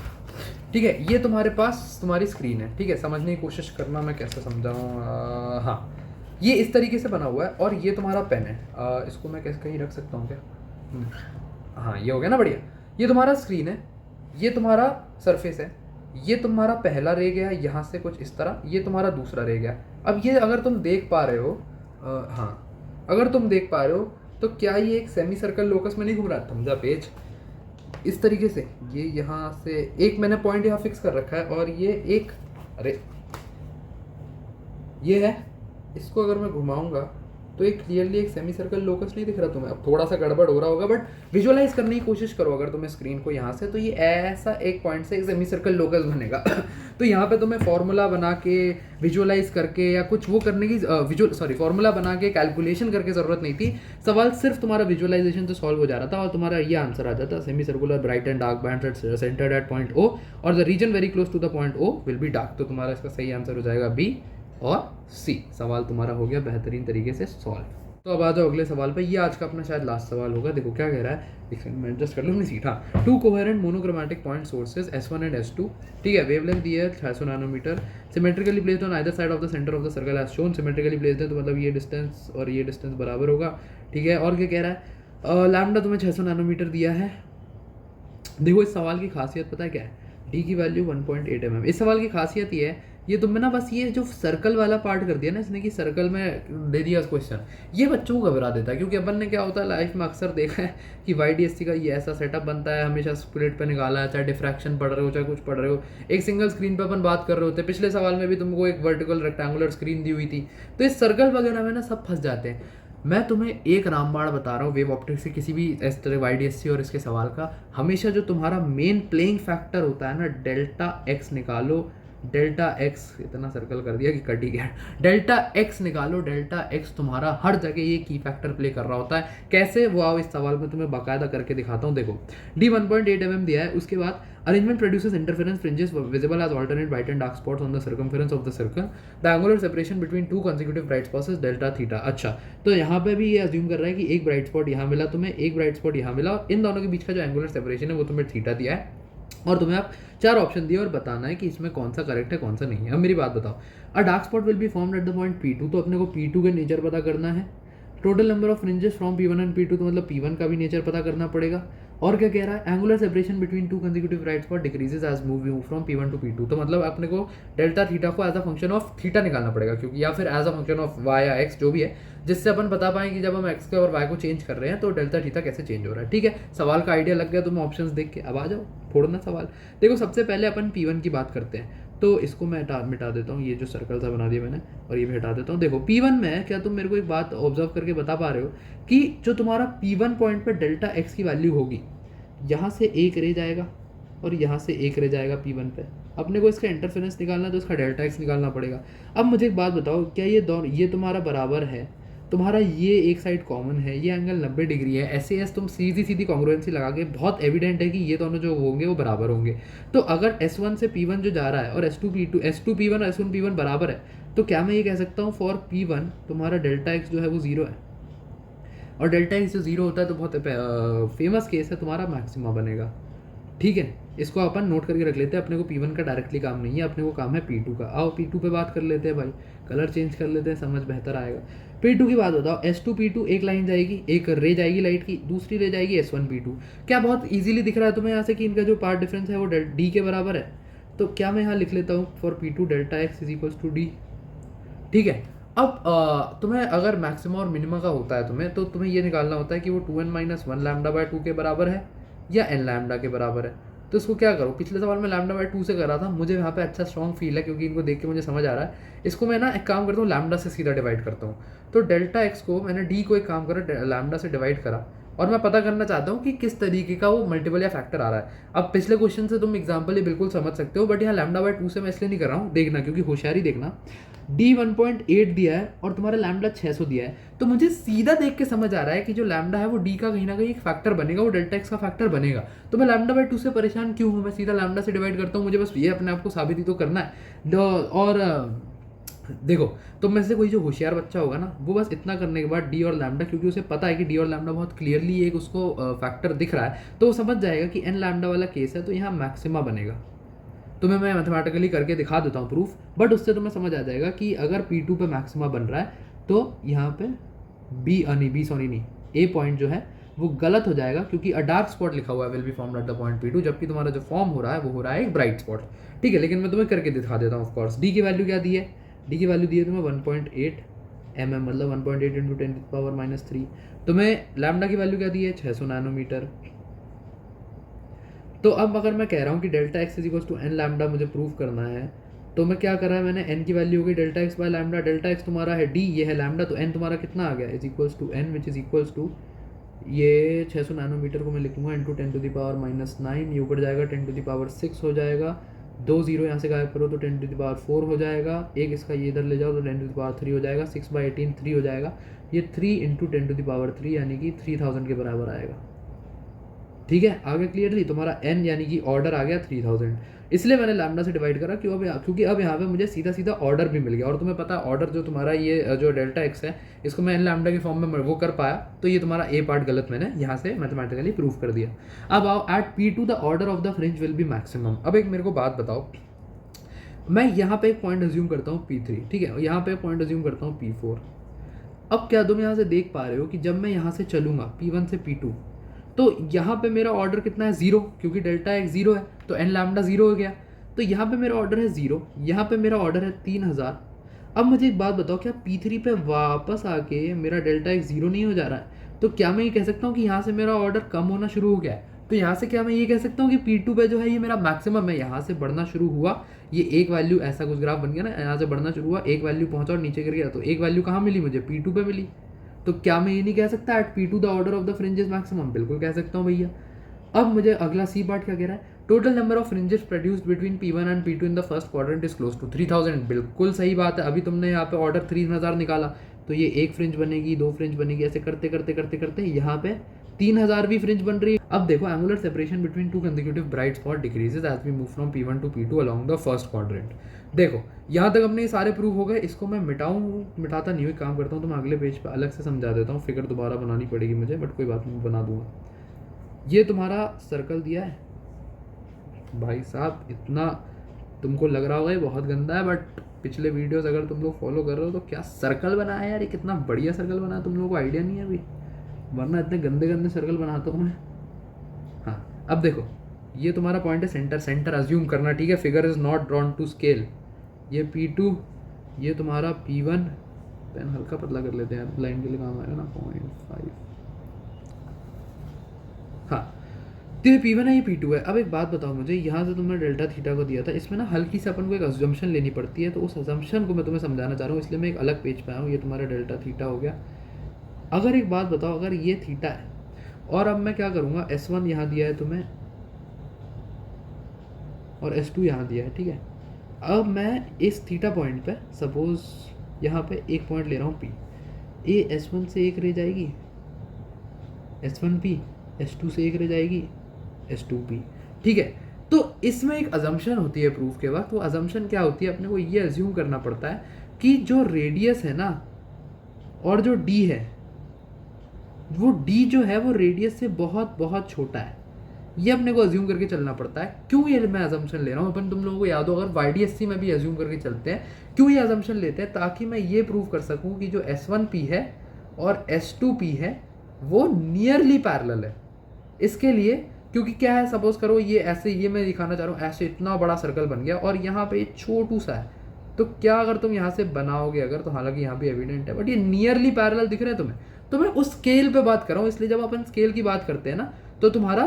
ठीक है, ये तुम्हारे पास तुम्हारी स्क्रीन है, ठीक है, समझने की कोशिश करना मैं कैसे समझाऊँ। हाँ, ये इस तरीके से बना हुआ है और ये तुम्हारा पेन है, इसको मैं कैसे कहीं रख सकता हूँ क्या, हाँ ये हो गया ना बढ़िया। ये तुम्हारा स्क्रीन है, ये तुम्हारा सरफेस है, ये तुम्हारा पहला रे गया यहाँ से कुछ इस तरह, ये तुम्हारा दूसरा रे गया। अब ये अगर तुम देख पा रहे हो, हाँ अगर तुम देख पा रहे हो तो क्या ये एक सेमी सर्कल लोकस में नहीं घूम रहा? समझा पेज इस तरीके से, ये यहाँ से एक मैंने पॉइंट यहाँ फिक्स कर रखा है और ये एक, अरे ये है, इसको अगर मैं घुमाऊंगा तो एक क्लियरली एक सेमी सर्कल लोकस नहीं दिख रहा तुम्हें? अब थोड़ा सा गड़बड़ हो रहा होगा बट विजुअलाइज करने की कोशिश करो अगर तुम्हें स्क्रीन को यहाँ से, तो ये ऐसा एक पॉइंट से एक सेमी सर्कल लोकस बनेगा। तो यहाँ पे तुम्हें फॉर्मूला बना के विजुअलाइज करके या कुछ वो करने की फॉर्मूला बना के कैलकुलेशन करके जरूरत नहीं थी। सवाल सिर्फ तुम्हारा विजुअलाइजेशन से सॉल्व हो जा रहा था और तुम्हारा ये आंसर आ जाता, semi circular bright and dark band centred at point O और the region very close to the point O will be dark. तो तुम्हारा इसका सही आंसर हो जाएगा बी और सी। सवाल तुम्हारा हो गया बेहतरीन तरीके से सॉल्व। तो अब आ जाओ अगले सवाल पे। ये आज का अपना शायद लास्ट सवाल होगा। देखो क्या कह रहा है, एक सेकंड मैं एडजस्ट कर लूँ अपनी सीट। हाँ, 2 coherent monochromatic point sources S1 and S2, ठीक है, वेवलेंथ दी है 600 nanometre, symmetrically placed on either side of the centre of the circle as shown. Symmetrically placed है तो मतलब ये डिस्टेंस और ये डिस्टेंस बराबर होगा, ठीक है। और क्या कह रहा है, लैम्डा तुम्हें 600 नैनोमीटर दिया है। देखो इस सवाल की खासियत पता है क्या है, डी की वैल्यू 1.8 mm। इस सवाल की खासियत ये है, ये तुमने ना बस ये जो सर्कल वाला पार्ट कर दिया ना इसने, कि सर्कल में दे दिया क्वेश्चन, ये बच्चों को घबरा देता है। क्योंकि अपन ने क्या होता है लाइफ में अक्सर देखा है कि YDSC का ये ऐसा सेटअप बनता है, हमेशा स्प्लिट पे निकाला है, चाहे डिफ्रैक्शन पढ़ रहे हो चाहे कुछ पढ़ रहे हो, एक सिंगल स्क्रीन पे अपन बात कर रहे होते हैं। पिछले सवाल में भी तुमको एक वर्टिकल रेक्टेंगुलर स्क्रीन दी हुई थी। तो इस सर्कल वगैरह में ना सब फंस जाते हैं। मैं तुम्हें एक रामबाण बता रहा हूँ वेव ऑप्टिक्स से किसी भी इस तरह YDSC और इसके सवाल का, हमेशा जो तुम्हारा मेन प्लेइंग फैक्टर होता है ना, डेल्टा एक्स निकालो। डेल्टा एक्स, इतना सर्कल कर दिया कि कट ही गया। डेल्टा एक्स निकालो, डेल्टा एक्स तुम्हारा हर जगह ये की फैक्टर प्ले कर रहा होता है। कैसे, वो आओ इस सवाल में तुम्हें बाकायदा करके दिखाता हूँ। देखो डी 1.8 mm दिया है, उसके बाद arrangement produces interference fringes visible as alternate bright and dark spots on the circumference of the circle, the angular separation between 2 consecutive bright spots is delta theta. अच्छा, तो यहाँ पे भी ये अज्यूम कर रहा है कि एक ब्राइट स्पॉट यहाँ मिला तुम्हें, एक ब्राइट स्पॉट यहाँ मिला, और इन दोनों के बीच का जो एंगुलर सेपरेशन है वो तुम्हें थीटा दिया है। और तुम्हें आप 4 ऑप्शन दिए और बताना है कि इसमें कौन सा करेक्ट है कौन सा नहीं है। अब मेरी बात बताओ, अ dark spot will be formed at the point P2, तो अपने को P2 के नेचर पता करना है। Total number of fringes from P1 and P2, तो मतलब P1 का भी नेचर पता करना पड़ेगा। और क्या कह रहा है, angular separation between 2 consecutive bright spot decreases as move from P1 to P2, तो मतलब अपने को डेल्टा थीटा को as a function of theta निकालना पड़ेगा, क्योंकि या फिर as a function of Y या एक्स जो भी है, जिससे अपन बता पाएं कि जब हम एक्स के और वाई को चेंज कर रहे हैं तो डेल्टा थीटा कैसे चेंज हो रहा है। ठीक है, सवाल का आइडिया लग गया तुम्हें ऑप्शंस देख के। अब आ जाओ फोड़ना सवाल। देखो सबसे पहले अपन P1 की बात करते हैं, तो इसको मैं मिटा देता हूँ, ये जो सर्कल सा बना दिया मैंने, और ये भी हटा देता हूँ। देखो P1 में क्या तुम मेरे को एक बात ऑब्जर्व करके बता पा रहे हो कि जो तुम्हारा P1 पॉइंट पे डेल्टा एक्स की वैल्यू होगी, यहाँ से एक रह जाएगा और यहाँ से एक रह जाएगा P1 पे। अपने को इसका इंटरफेरेंस निकालना है तो इसका डेल्टा एक्स निकालना पड़ेगा। अब मुझे एक बात बताओ, क्या ये दोनों, ये तुम्हारा बराबर है, तुम्हारा ये एक साइड कॉमन है, ये एंगल 90 डिग्री है, ऐसे ऐसे तुम सीधी सीधी कॉन्ग्रुएंसी लगा के बहुत एविडेंट है कि ये दोनों जो होंगे वो बराबर होंगे। तो अगर S1 से P1 जो जा रहा है और S2 P1 और S1 P1 बराबर है, तो क्या मैं ये कह सकता हूँ फॉर P1 तुम्हारा डेल्टा एक्स जो है वो 0 है। और डेल्टा एक्स जो 0 होता है तो बहुत फेमस केस है, तुम्हारा मैक्सिमा बनेगा। ठीक है, इसको अपन नोट करके रख लेते हैं। अपने को P1 का डायरेक्टली काम नहीं है, अपने को काम है P2 का। आओ P2 पे बात कर लेते हैं भाई, कलर चेंज कर लेते हैं, समझ बेहतर आएगा। P2 की बात बताओ, S2 P2 एक लाइन जाएगी, एक रे जाएगी लाइट की, दूसरी रे जाएगी S1 P2। क्या बहुत इजीली दिख रहा है तुम्हें यहाँ से कि इनका जो पार्ट डिफरेंस है वो D के बराबर है? तो क्या मैं यहाँ लिख लेता हूँ for P2 delta X is equals to D। ठीक है, अब तुम्हें अगर मैक्सिमा और मिनिमा का होता है तुम्हें, तो तुम्हें ये निकालना होता है कि वो 2n-1 लैम्डा बाय 2 के बराबर है या n लैम्डा के बराबर है। तो इसको क्या करो, पिछले सवाल में लैम्डा बाय 2 से कर रहा था, मुझे यहाँ पे अच्छा स्ट्रॉन्ग फील है क्योंकि इनको देख के मुझे समझ आ रहा है। इसको मैं ना एक काम करता हूँ, लैम्डा से सीधा डिवाइड करता हूँ। तो डेल्टा एक्स को मैंने D को एक काम करा लैम्डा से डिवाइड करा, और मैं पता करना चाहता हूँ कि किस तरीके का वो मल्टीपल या फैक्टर आ रहा है। अब पिछले क्वेश्चन से तुम एग्जाम्पल ये बिल्कुल समझ सकते हो, बट यहाँ लैम्डा बाय 2 से मैं इसलिए नहीं कर रहा हूँ, देखना क्योंकि होशियारी देखना। D 1.8 दिया है और तुम्हारा लैम्डा 600 दिया है, तो मुझे सीधा देख के समझ आ रहा है कि जो लैम्डा है वो D का कहीं ना कहीं एक फैक्टर बनेगा, वो डेल्टा एक्स का फैक्टर बनेगा। तो मैं लैम्डा बाय 2 से परेशान क्यों हूँ, मैं सीधा लैम्डा से डिवाइड करता हूँ, मुझे बस ये अपने आप को साबित ही तो करना है। और देखो तो में से कोई जो होशियार बच्चा होगा ना, वो बस इतना करने के बाद D और लैम्डा, क्योंकि उसे पता है कि D और लैम्डा बहुत क्लियरली एक उसको फैक्टर दिख रहा है, तो वो समझ जाएगा कि n लैम्डा वाला केस है तो यहाँ मैक्सिमा बनेगा। तुम्हें मैं मैथमेटिकली करके दिखा देता हूँ प्रूफ, बट उससे तुम्हें समझ आ जाएगा कि अगर P2 पे मैक्सिमा बन रहा है तो यहाँ पे A पॉइंट जो है वो गलत हो जाएगा, क्योंकि अ डार्क स्पॉट लिखा हुआ है will be formed at the point P2, जबकि तुम्हारा जो फॉर्म हो रहा है वो हो रहा है एक ब्राइट स्पॉट। ठीक है, लेकिन मैं तुम्हें करके दिखा देता हूँ। ऑफकोर्स डी की वैल्यू क्या दी है, डी की वैल्यू दी है तुम्हें 1.8 mm, मतलब 1.8 इंटू 10⁻³ तुम्हें लैम्डा की वैल्यू क्या दी है, 600 नैनोमीटर। तो अब अगर मैं कह रहा हूँ कि delta X is equal to N lambda मुझे प्रूव करना है, तो मैं क्या कर रहा है, मैंने एन की वैल्यू हो गई delta x by lambda, delta x तुम्हारा है डी, ये है लैम्डा, तो एन तुम्हारा कितना आ गया, is equals to N which is equals to ये 600 नैनोमीटर को मैं लिखूंगा इंटू 10⁻⁹, ये ऊपर जाएगा 10⁻6 हो जाएगा, 2 जीरो यहाँ से गायब करो तो 10⁻4 हो जाएगा, एक इसका ये इधर ले जाओ तो 10⁻3 हो जाएगा, 6/18 3 हो जाएगा, ये 3 इंटू 10⁻3 यानी कि 3000 के बराबर आएगा। ठीक है, आगे क्लियरली तुम्हारा n यानी कि ऑर्डर आ गया 3000, इसलिए मैंने लैम्डा से डिवाइड करा क्योंकि अब यहाँ पे मुझे सीधा सीधा ऑर्डर भी मिल गया, और तुम्हें पता है ऑर्डर जो तुम्हारा ये जो डेल्टा एक्स है इसको मैं एन लैम्डा के फॉर्म में वो कर पाया, तो ये तुम्हारा ए पार्ट गलत मैंने यहाँ से मैथमेटिकली प्रूव कर दिया। अब आओ at P2 the order of the fringe will be maximum. अब एक मेरे को बात बताओ, मैं यहाँ पे एक पॉइंट अज्यूम करता हूँ P3, ठीक है, यहाँ पे पॉइंट अज्यूम करता हूँ P4। अब क्या तुम यहाँ से देख पा रहे हो कि जब मैं यहाँ से चलूंगा P1 से P2, तो यहाँ पे मेरा ऑर्डर कितना है, 0, क्योंकि डेल्टा एक्स 0 है तो एन लैम्डा 0 हो गया, तो यहाँ पे मेरा ऑर्डर है 0, यहाँ पे मेरा ऑर्डर है 3000। अब मुझे एक बात बताओ, क्या P3 पे वापस आके मेरा डेल्टा एक्स 0 नहीं हो जा रहा है? तो क्या मैं ये कह सकता हूँ कि यहाँ से मेरा ऑर्डर कम होना शुरू हो गया है? तो यहाँ से क्या मैं ये कह सकता हूँ कि P2 पे जो है ये मेरा मैक्सिमम है, यहाँ से बढ़ना शुरू हुआ, ये एक वैल्यू ऐसा कुछ ग्राफ बन गया ना, यहाँ से बढ़ना शुरू हुआ, एक वैल्यू पहुंचा और नीचे गिर गया, तो एक वैल्यू कहाँ मिली मुझे, P2 पे मिली। तो क्या मैं ये नहीं कह सकता at P2 the order of the fringes maximum? बिल्कुल कह सकता हूँ भैया। अब मुझे अगला सी पार्ट क्या कह रहा है, total number of fringes produced between P1 and P2 in the first quadrant is close to 3000। बिल्कुल सही बात है, अभी तुमने यहाँ पे ऑर्डर 3000 निकाला, तो ये एक फ्रिंज बनेगी, 2 फ्रिंज बनेगी, ऐसे करते करते करते करते यहाँ पे 3000 भी फ्रिंज बन रही है। अब देखो, angular separation between two consecutive bright spot decreases as we move from P1 to P2 along the first quadrant. देखो यहाँ तक अपने ये सारे प्रूफ हो गए, इसको मैं मिटाता नहीं हुई काम करता हूँ, तो मैं अगले पेज पे अलग से समझा देता हूँ, फिगर दोबारा बनानी पड़ेगी मुझे, बट कोई बात नहीं, बना दूंगा। ये तुम्हारा सर्कल दिया है भाई साहब, इतना तुमको लग रहा होगा ये बहुत गंदा है, बट पिछले वीडियोस अगर तुम लोग फॉलो कर रहे हो तो क्या सर्कल बनाया यार, ये कितना बढ़िया सर्कल बनाया, तुम लोगों को आइडिया नहीं है अभी, वरना इतने गंदे गंदे सर्कल बनाता हूँ मैं। हाँ, अब देखो ये तुम्हारा पॉइंट है सेंटर, सेंटर अज्यूम करना, ठीक है, figure is not drawn to scale, ये P2, ये तुम्हारा P1, पेन हल्का पतला कर लेते हैं, लाइन के लिए काम आएगा ना, 0.5, हाँ, तो ये P1 है, ये P2 है। अब एक बात बताओ मुझे, यहाँ से तुमने डेल्टा थीटा को दिया था, इसमें ना हल्की से अपन को एक अजम्पशन लेनी पड़ती है, तो उस अजम्पशन को मैं तुम्हें समझाना चाह रहा हूँ, इसलिए मैं एक अलग पेज पे आया हूँ। ये तुम्हारा डेल्टा थीटा हो गया। अगर एक बात बताओ, अगर ये थीटा है और अब मैं क्या करूँगा, S1 यहाँ दिया है तुम्हें और S2 यहाँ दिया है, ठीक है, अब मैं इस थीटा पॉइंट पे सपोज यहाँ पे एक पॉइंट ले रहा हूँ P, ए S1 से एक रह जाएगी, S1P, S2 से एक रह जाएगी, S2P, ठीक है। तो इसमें एक अजम्पशन होती है प्रूफ के वक्त, वो अजम्पशन क्या होती है, अपने को ये अज्यूम करना पड़ता है कि जो रेडियस है ना और जो D है, वो D जो है वो रेडियस से बहुत बहुत छोटा है, ये अपने को अज्यूम करके चलना पड़ता है। क्यों ये मैं अजम्पशन ले रहा हूँ, अपन तुम लोगों को याद हो अगर YDSC में भी अज्यूम करके चलते हैं, क्यों ये अजम्पशन लेते हैं, ताकि मैं ये प्रूव कर सकूँ कि जो S1P है और S2P है वो नियरली पैरेलल है। इसके लिए क्योंकि क्या है, सपोज करो ये ऐसे, ये मैं दिखाना चाह रहा हूँ, ऐसे इतना बड़ा सर्कल बन गया और यहाँ पे छोटू सा है, तो क्या अगर तुम यहाँ से बनाओगे अगर, तो हालांकि यहाँ भी एविडेंट है, बट ये नियरली पैरेलल दिख रहे हैं तुम्हें, तो मैं उस स्केल पे बात कर रहा हूँ। इसलिए जब अपन स्केल की बात करते हैं ना, तो तुम्हारा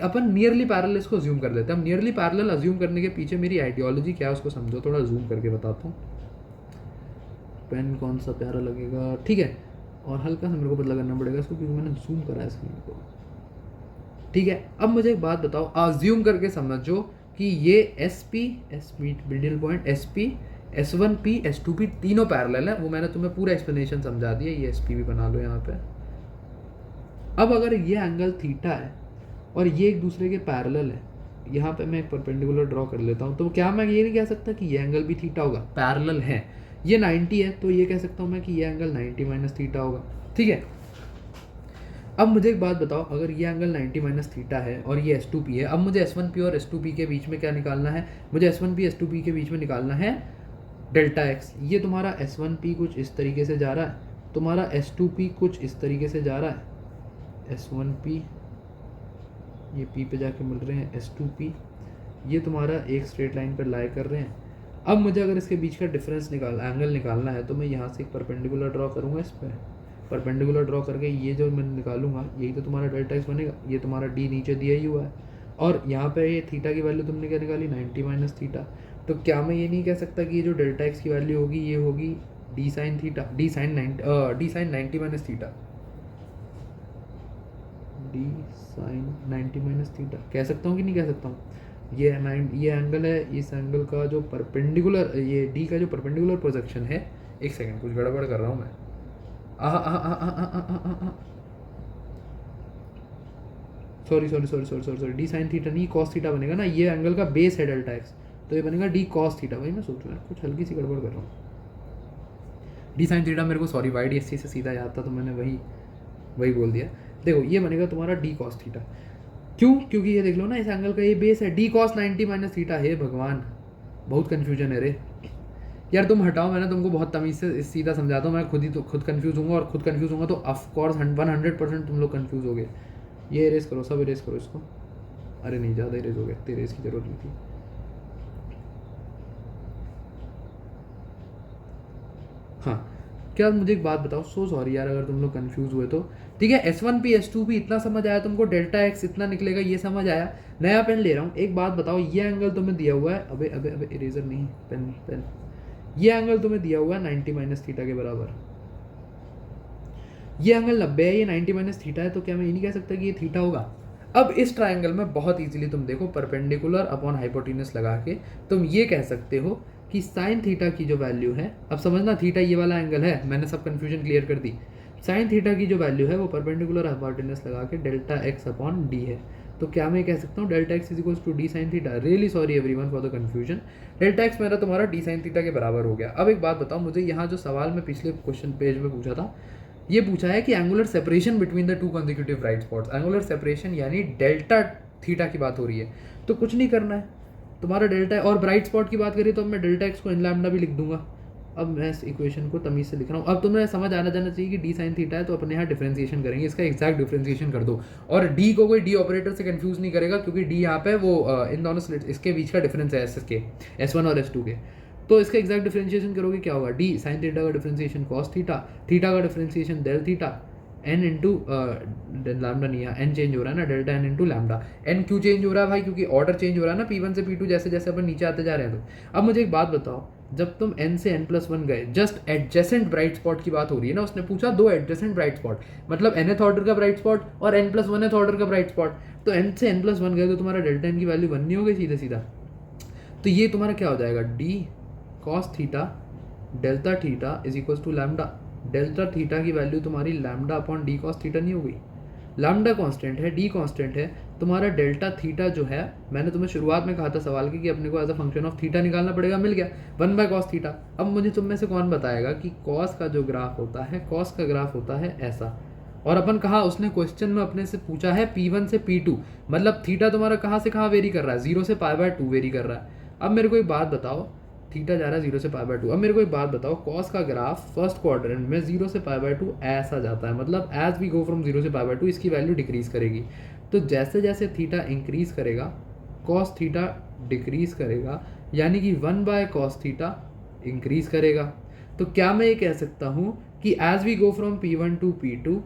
अपन नियरली पैरेलल इसको अज्यूम कर लेते हैं। हम नियरली पैरेलल अज्यूम करने के पीछे मेरी आइडियोलॉजी क्या है उसको समझो, थोड़ा जूम करके बताता हूँ। पेन कौन सा प्यारा लगेगा, ठीक है, और हल्का सा मेरे को पतला करना पड़ेगा इसको, क्योंकि मैंने जूम करा है स्क्रीन को, ठीक है। अब मुझे एक बात बताओ, अज्यूम करके समझो कि ये SP middle point SP, S1P, S2P तीनों पैरेलल है, वो मैंने तुम्हें पूरा एक्सप्लेनेशन समझा दिया, ये SP भी बना लो यहाँ पे। अब अगर ये एंगल थीटा है और ये एक दूसरे के पैरेलल है, यहाँ पे मैं एक परपेंडिकुलर ड्रॉ कर लेता हूँ, तो क्या मैं ये नहीं कह सकता कि ये एंगल भी थीटा होगा, पैरेलल है, ये 90 है तो ये कह सकता हूँ मैं कि ये एंगल 90 माइनस थीटा होगा, ठीक है। अब मुझे एक बात बताओ, अगर ये एंगल 90 माइनस थीटा है और ये S2P है, अब मुझे S1P और S2P के बीच में क्या निकालना है, मुझे S1P S2P के बीच में निकालना है डेल्टा एक्स। ये तुम्हारा S1P कुछ इस तरीके से जा रहा है, तुम्हारा S2P कुछ इस तरीके से जा रहा है, S1P, ये P पे जाके मिल रहे हैं S2P, ये तुम्हारा एक स्ट्रेट लाइन पर लाई कर रहे हैं। अब मुझे अगर इसके बीच का डिफरेंस एंगल निकालना है तो मैं यहाँ से एक परपेंडिकुलर ड्रॉ करूँगा, इस पर परपेंडिकुलर ड्रॉ करके ये जो मैं निकालूंगा यही तो तुम्हारा डेल्टा एक्स बनेगा। ये तुम्हारा डी नीचे दिया ही हुआ है और यहाँ पे ये थीटा की वैल्यू तुमने क्या निकाली 90 माइनस थीटा। तो क्या मैं ये नहीं कह सकता कि ये जो डेल्टा एक्स की वैल्यू होगी ये होगी D sine theta, D sine 90 minus theta, D sine 90 minus theta कह सकता हूँ कि नहीं कह सकता हूँ। ये एंगल है, इस एंगल का जो परपेंडिकुलर, ये डी का जो परपेंडिकुलर प्रोजेक्शन है, एक सेकंड कुछ गड़बड़ कर रहा हूँ मैं, सॉरी डी साइन थीटा नहीं कॉस थीटा बनेगा ना, ये एंगल का बेस है डेल्टा एक्स, तो ये बनेगा डी कॉस थीटा। वही मैं सोच रहा हूँ कुछ हल्की सी गड़बड़ कर रहा हूँ। डी साइन थीटा मेरे को सॉरी YDSC से सीधा याद था तो मैंने वही बोल दिया। देखो ये बनेगा तुम्हारा डी कॉस थीटा। क्यों? क्योंकि ये देख लो ना इस एंगल का ये बेस है, डी कॉस 90 माइनस थीटा है। भगवान बहुत कन्फ्यूजन है रे यार, तुम हटाओ, मैंने तुमको बहुत तमीज़ से सीधा समझाता हूँ, मैं खुद कंफ्यूज हूँगा और खुद कंफ्यूज होऊंगा तो ऑफकोर्स 100% तुम लोग कंफ्यूज हो गए। ये इरेज करो, सब इरेज करो इसको। अरे नहीं, ज़्यादा इरेज हो गए, तेरे इसकी ज़रूरत नहीं थी। हाँ, क्या मुझे एक बात बताओ, सो सॉरी यार अगर तुम लोग कंफ्यूज हुए तो, ठीक है S1P S2P इतना समझ आया तुमको, डेल्टा एक्स इतना निकलेगा ये समझ आया। नया पेन ले रहा हूँ, एक बात बताओ, ये एंगल तुम्हें दिया हुआ है, अबे इरेजर नहीं, पेन, ये एंगल तुम्हें दिया हुआ है 90 माइनस थीटा के बराबर। ये एंगल 90 है, ये 90 माइनस थीटा है, तो क्या मैं ये नहीं कह सकता कि ये थीटा होगा? अब इस ट्रायंगल में बहुत इजीली तुम देखो, परपेंडिकुलर अपॉन हाइपोटेन्यूस लगा के तुम ये कह सकते हो कि साइन थीटा की जो वैल्यू है, अब समझना थीटा ये वाला एंगल है, मैंने सब कंफ्यूजन क्लियर कर दी। साइन थीटा की जो वैल्यू है वो परपेंडिकुलर हाइपोटेन्यूस लगा के डेल्टा एक्स अपॉन डी है। तो क्या मैं कह सकता हूँ delta X is equals to D sine theta. Really sorry everyone for the confusion, delta X मेरा तुम्हारा डी साइन थीटा के बराबर हो गया। अब एक बात बताओ मुझे, यहाँ जो सवाल मैं पिछले क्वेश्चन पेज में पूछा था, ये पूछा है कि angular separation between the two consecutive bright spots, angular separation यानी डेल्टा थीटा की बात हो रही है, तो कुछ नहीं करना है तुम्हारा डेल्टा, और ब्राइट स्पॉट की बात करिए तो मैं डेल्टा एक्स को इन लैम्डा भी लिख दूंगा। अब मैं इस इक्वेशन को तमीज से लिख रहा हूँ। अब तुम्हें समझ आना जाना चाहिए कि डी साइन थीटा है तो अपने यहाँ डिफरेंशिएशन करेंगे, इसका एग्जैक्ट डिफरेंशिएशन कर दो, और डी को कोई डी ऑपरेटर से कंफ्यूज नहीं करेगा क्योंकि डी यहाँ पे वो इन दोनों स्लिट इसके बीच का डिफरेंस है S1 और S2 के, तो इसका एग्जैक्ट डिफरेंशिएशन करोगे क्या होगा, डी साइन थीटा का डिफरेंशिएशन कॉस थीटा, थीटा का differentiation del theta, N into lambda नहीं है, एन चेंज हो रहा है ना, delta N into lambda. N क्यों चेंज हो रहा है भाई? क्योंकि ऑर्डर चेंज हो रहा है ना, P1 से P2 जैसे जैसे अपन नीचे आते जा रहे हैं। तो अब मुझे एक बात बताओ, जब तुम n से n+1 गए, जस्ट एडजेसेंट ब्राइट स्पॉट की बात हो रही है ना, उसने पूछा दो एडजेसेंट ब्राइट स्पॉट, मतलब nth ऑर्डर का ब्राइट स्पॉट और n+1th ऑर्डर का ब्राइट स्पॉट, तो n से n+1 गए तो तुम्हारा डेल्टा एन की वैल्यू बननी होगी सीधा सीधा। तो ये तुम्हारा क्या हो जाएगा, D cos theta delta theta is equal to lambda. Delta theta की वैल्यू तुम्हारी lambda upon D cos theta नहीं हो गई, लैम्डा कांस्टेंट है, डी कांस्टेंट है, तुम्हारा डेल्टा थीटा जो है, मैंने तुम्हें शुरुआत में कहा था सवाल की कि अपने को as a function of theta निकालना पड़ेगा, मिल गया 1/cos थीटा। अब मुझे तुम में से कौन बताएगा कि कॉस का जो ग्राफ होता है, कॉस का ग्राफ होता है ऐसा, और अपन कहा, उसने क्वेश्चन में अपने से पूछा है P1 से P2, मतलब थीटा तुम्हारा कहाँ से कहाँ वेरी कर रहा है, 0 से π/2 वेरी कर रहा है। अब मेरे को एक बात बताओ, थीटा जा रहा है 0 से π/2, अब मेरे को एक बात बताओ, कॉस का ग्राफ फर्स्ट क्वाड्रेंट में 0 से π/2 ऐसा जाता है, मतलब एज वी गो फ्रॉम 0 से π/2 इसकी वैल्यू डिक्रीज करेगी। तो जैसे जैसे थीटा इंक्रीज करेगा कॉस थीटा डिक्रीज करेगा, यानी कि 1/cos थीटा इंक्रीज करेगा। तो क्या मैं ये कह सकता हूँ कि as we go from P1 to P2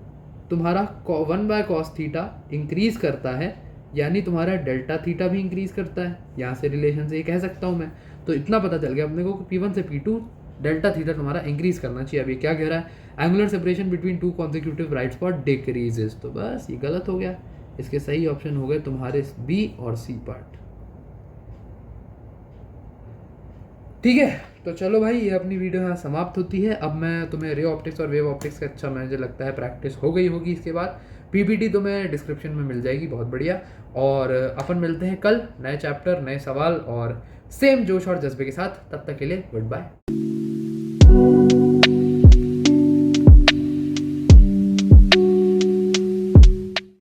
तुम्हारा 1/cos थीटा इंक्रीज करता है, यानी तुम्हारा डेल्टा थीटा भी इंक्रीज करता है। यहाँ से रिलेशन से ये कह सकता हूँ मैं। तो इतना पता चल गया अपने को कि P1 से P2 डेल्टा थीटा तुम्हारा इंक्रीज करना चाहिए। अभी क्या कह रहा है, angular separation between to consecutive bright spot decreases, तो बस ये गलत हो गया। इसके सही ऑप्शन हो गए तुम्हारे B और C पार्ट। ठीक है, तो चलो भाई ये अपनी वीडियो यहाँ समाप्त होती है। अब मैं तुम्हें रे ऑप्टिक्स और वेव ऑप्टिक्स का अच्छा मुझे लगता है प्रैक्टिस हो गई होगी। इसके बाद PPT तुम्हें डिस्क्रिप्शन में मिल जाएगी, बहुत बढ़िया। और अपन मिलते हैं कल नए चैप्टर, नए सवाल और सेम जोश और जज्बे के साथ। तब तक के लिए गुड बाय।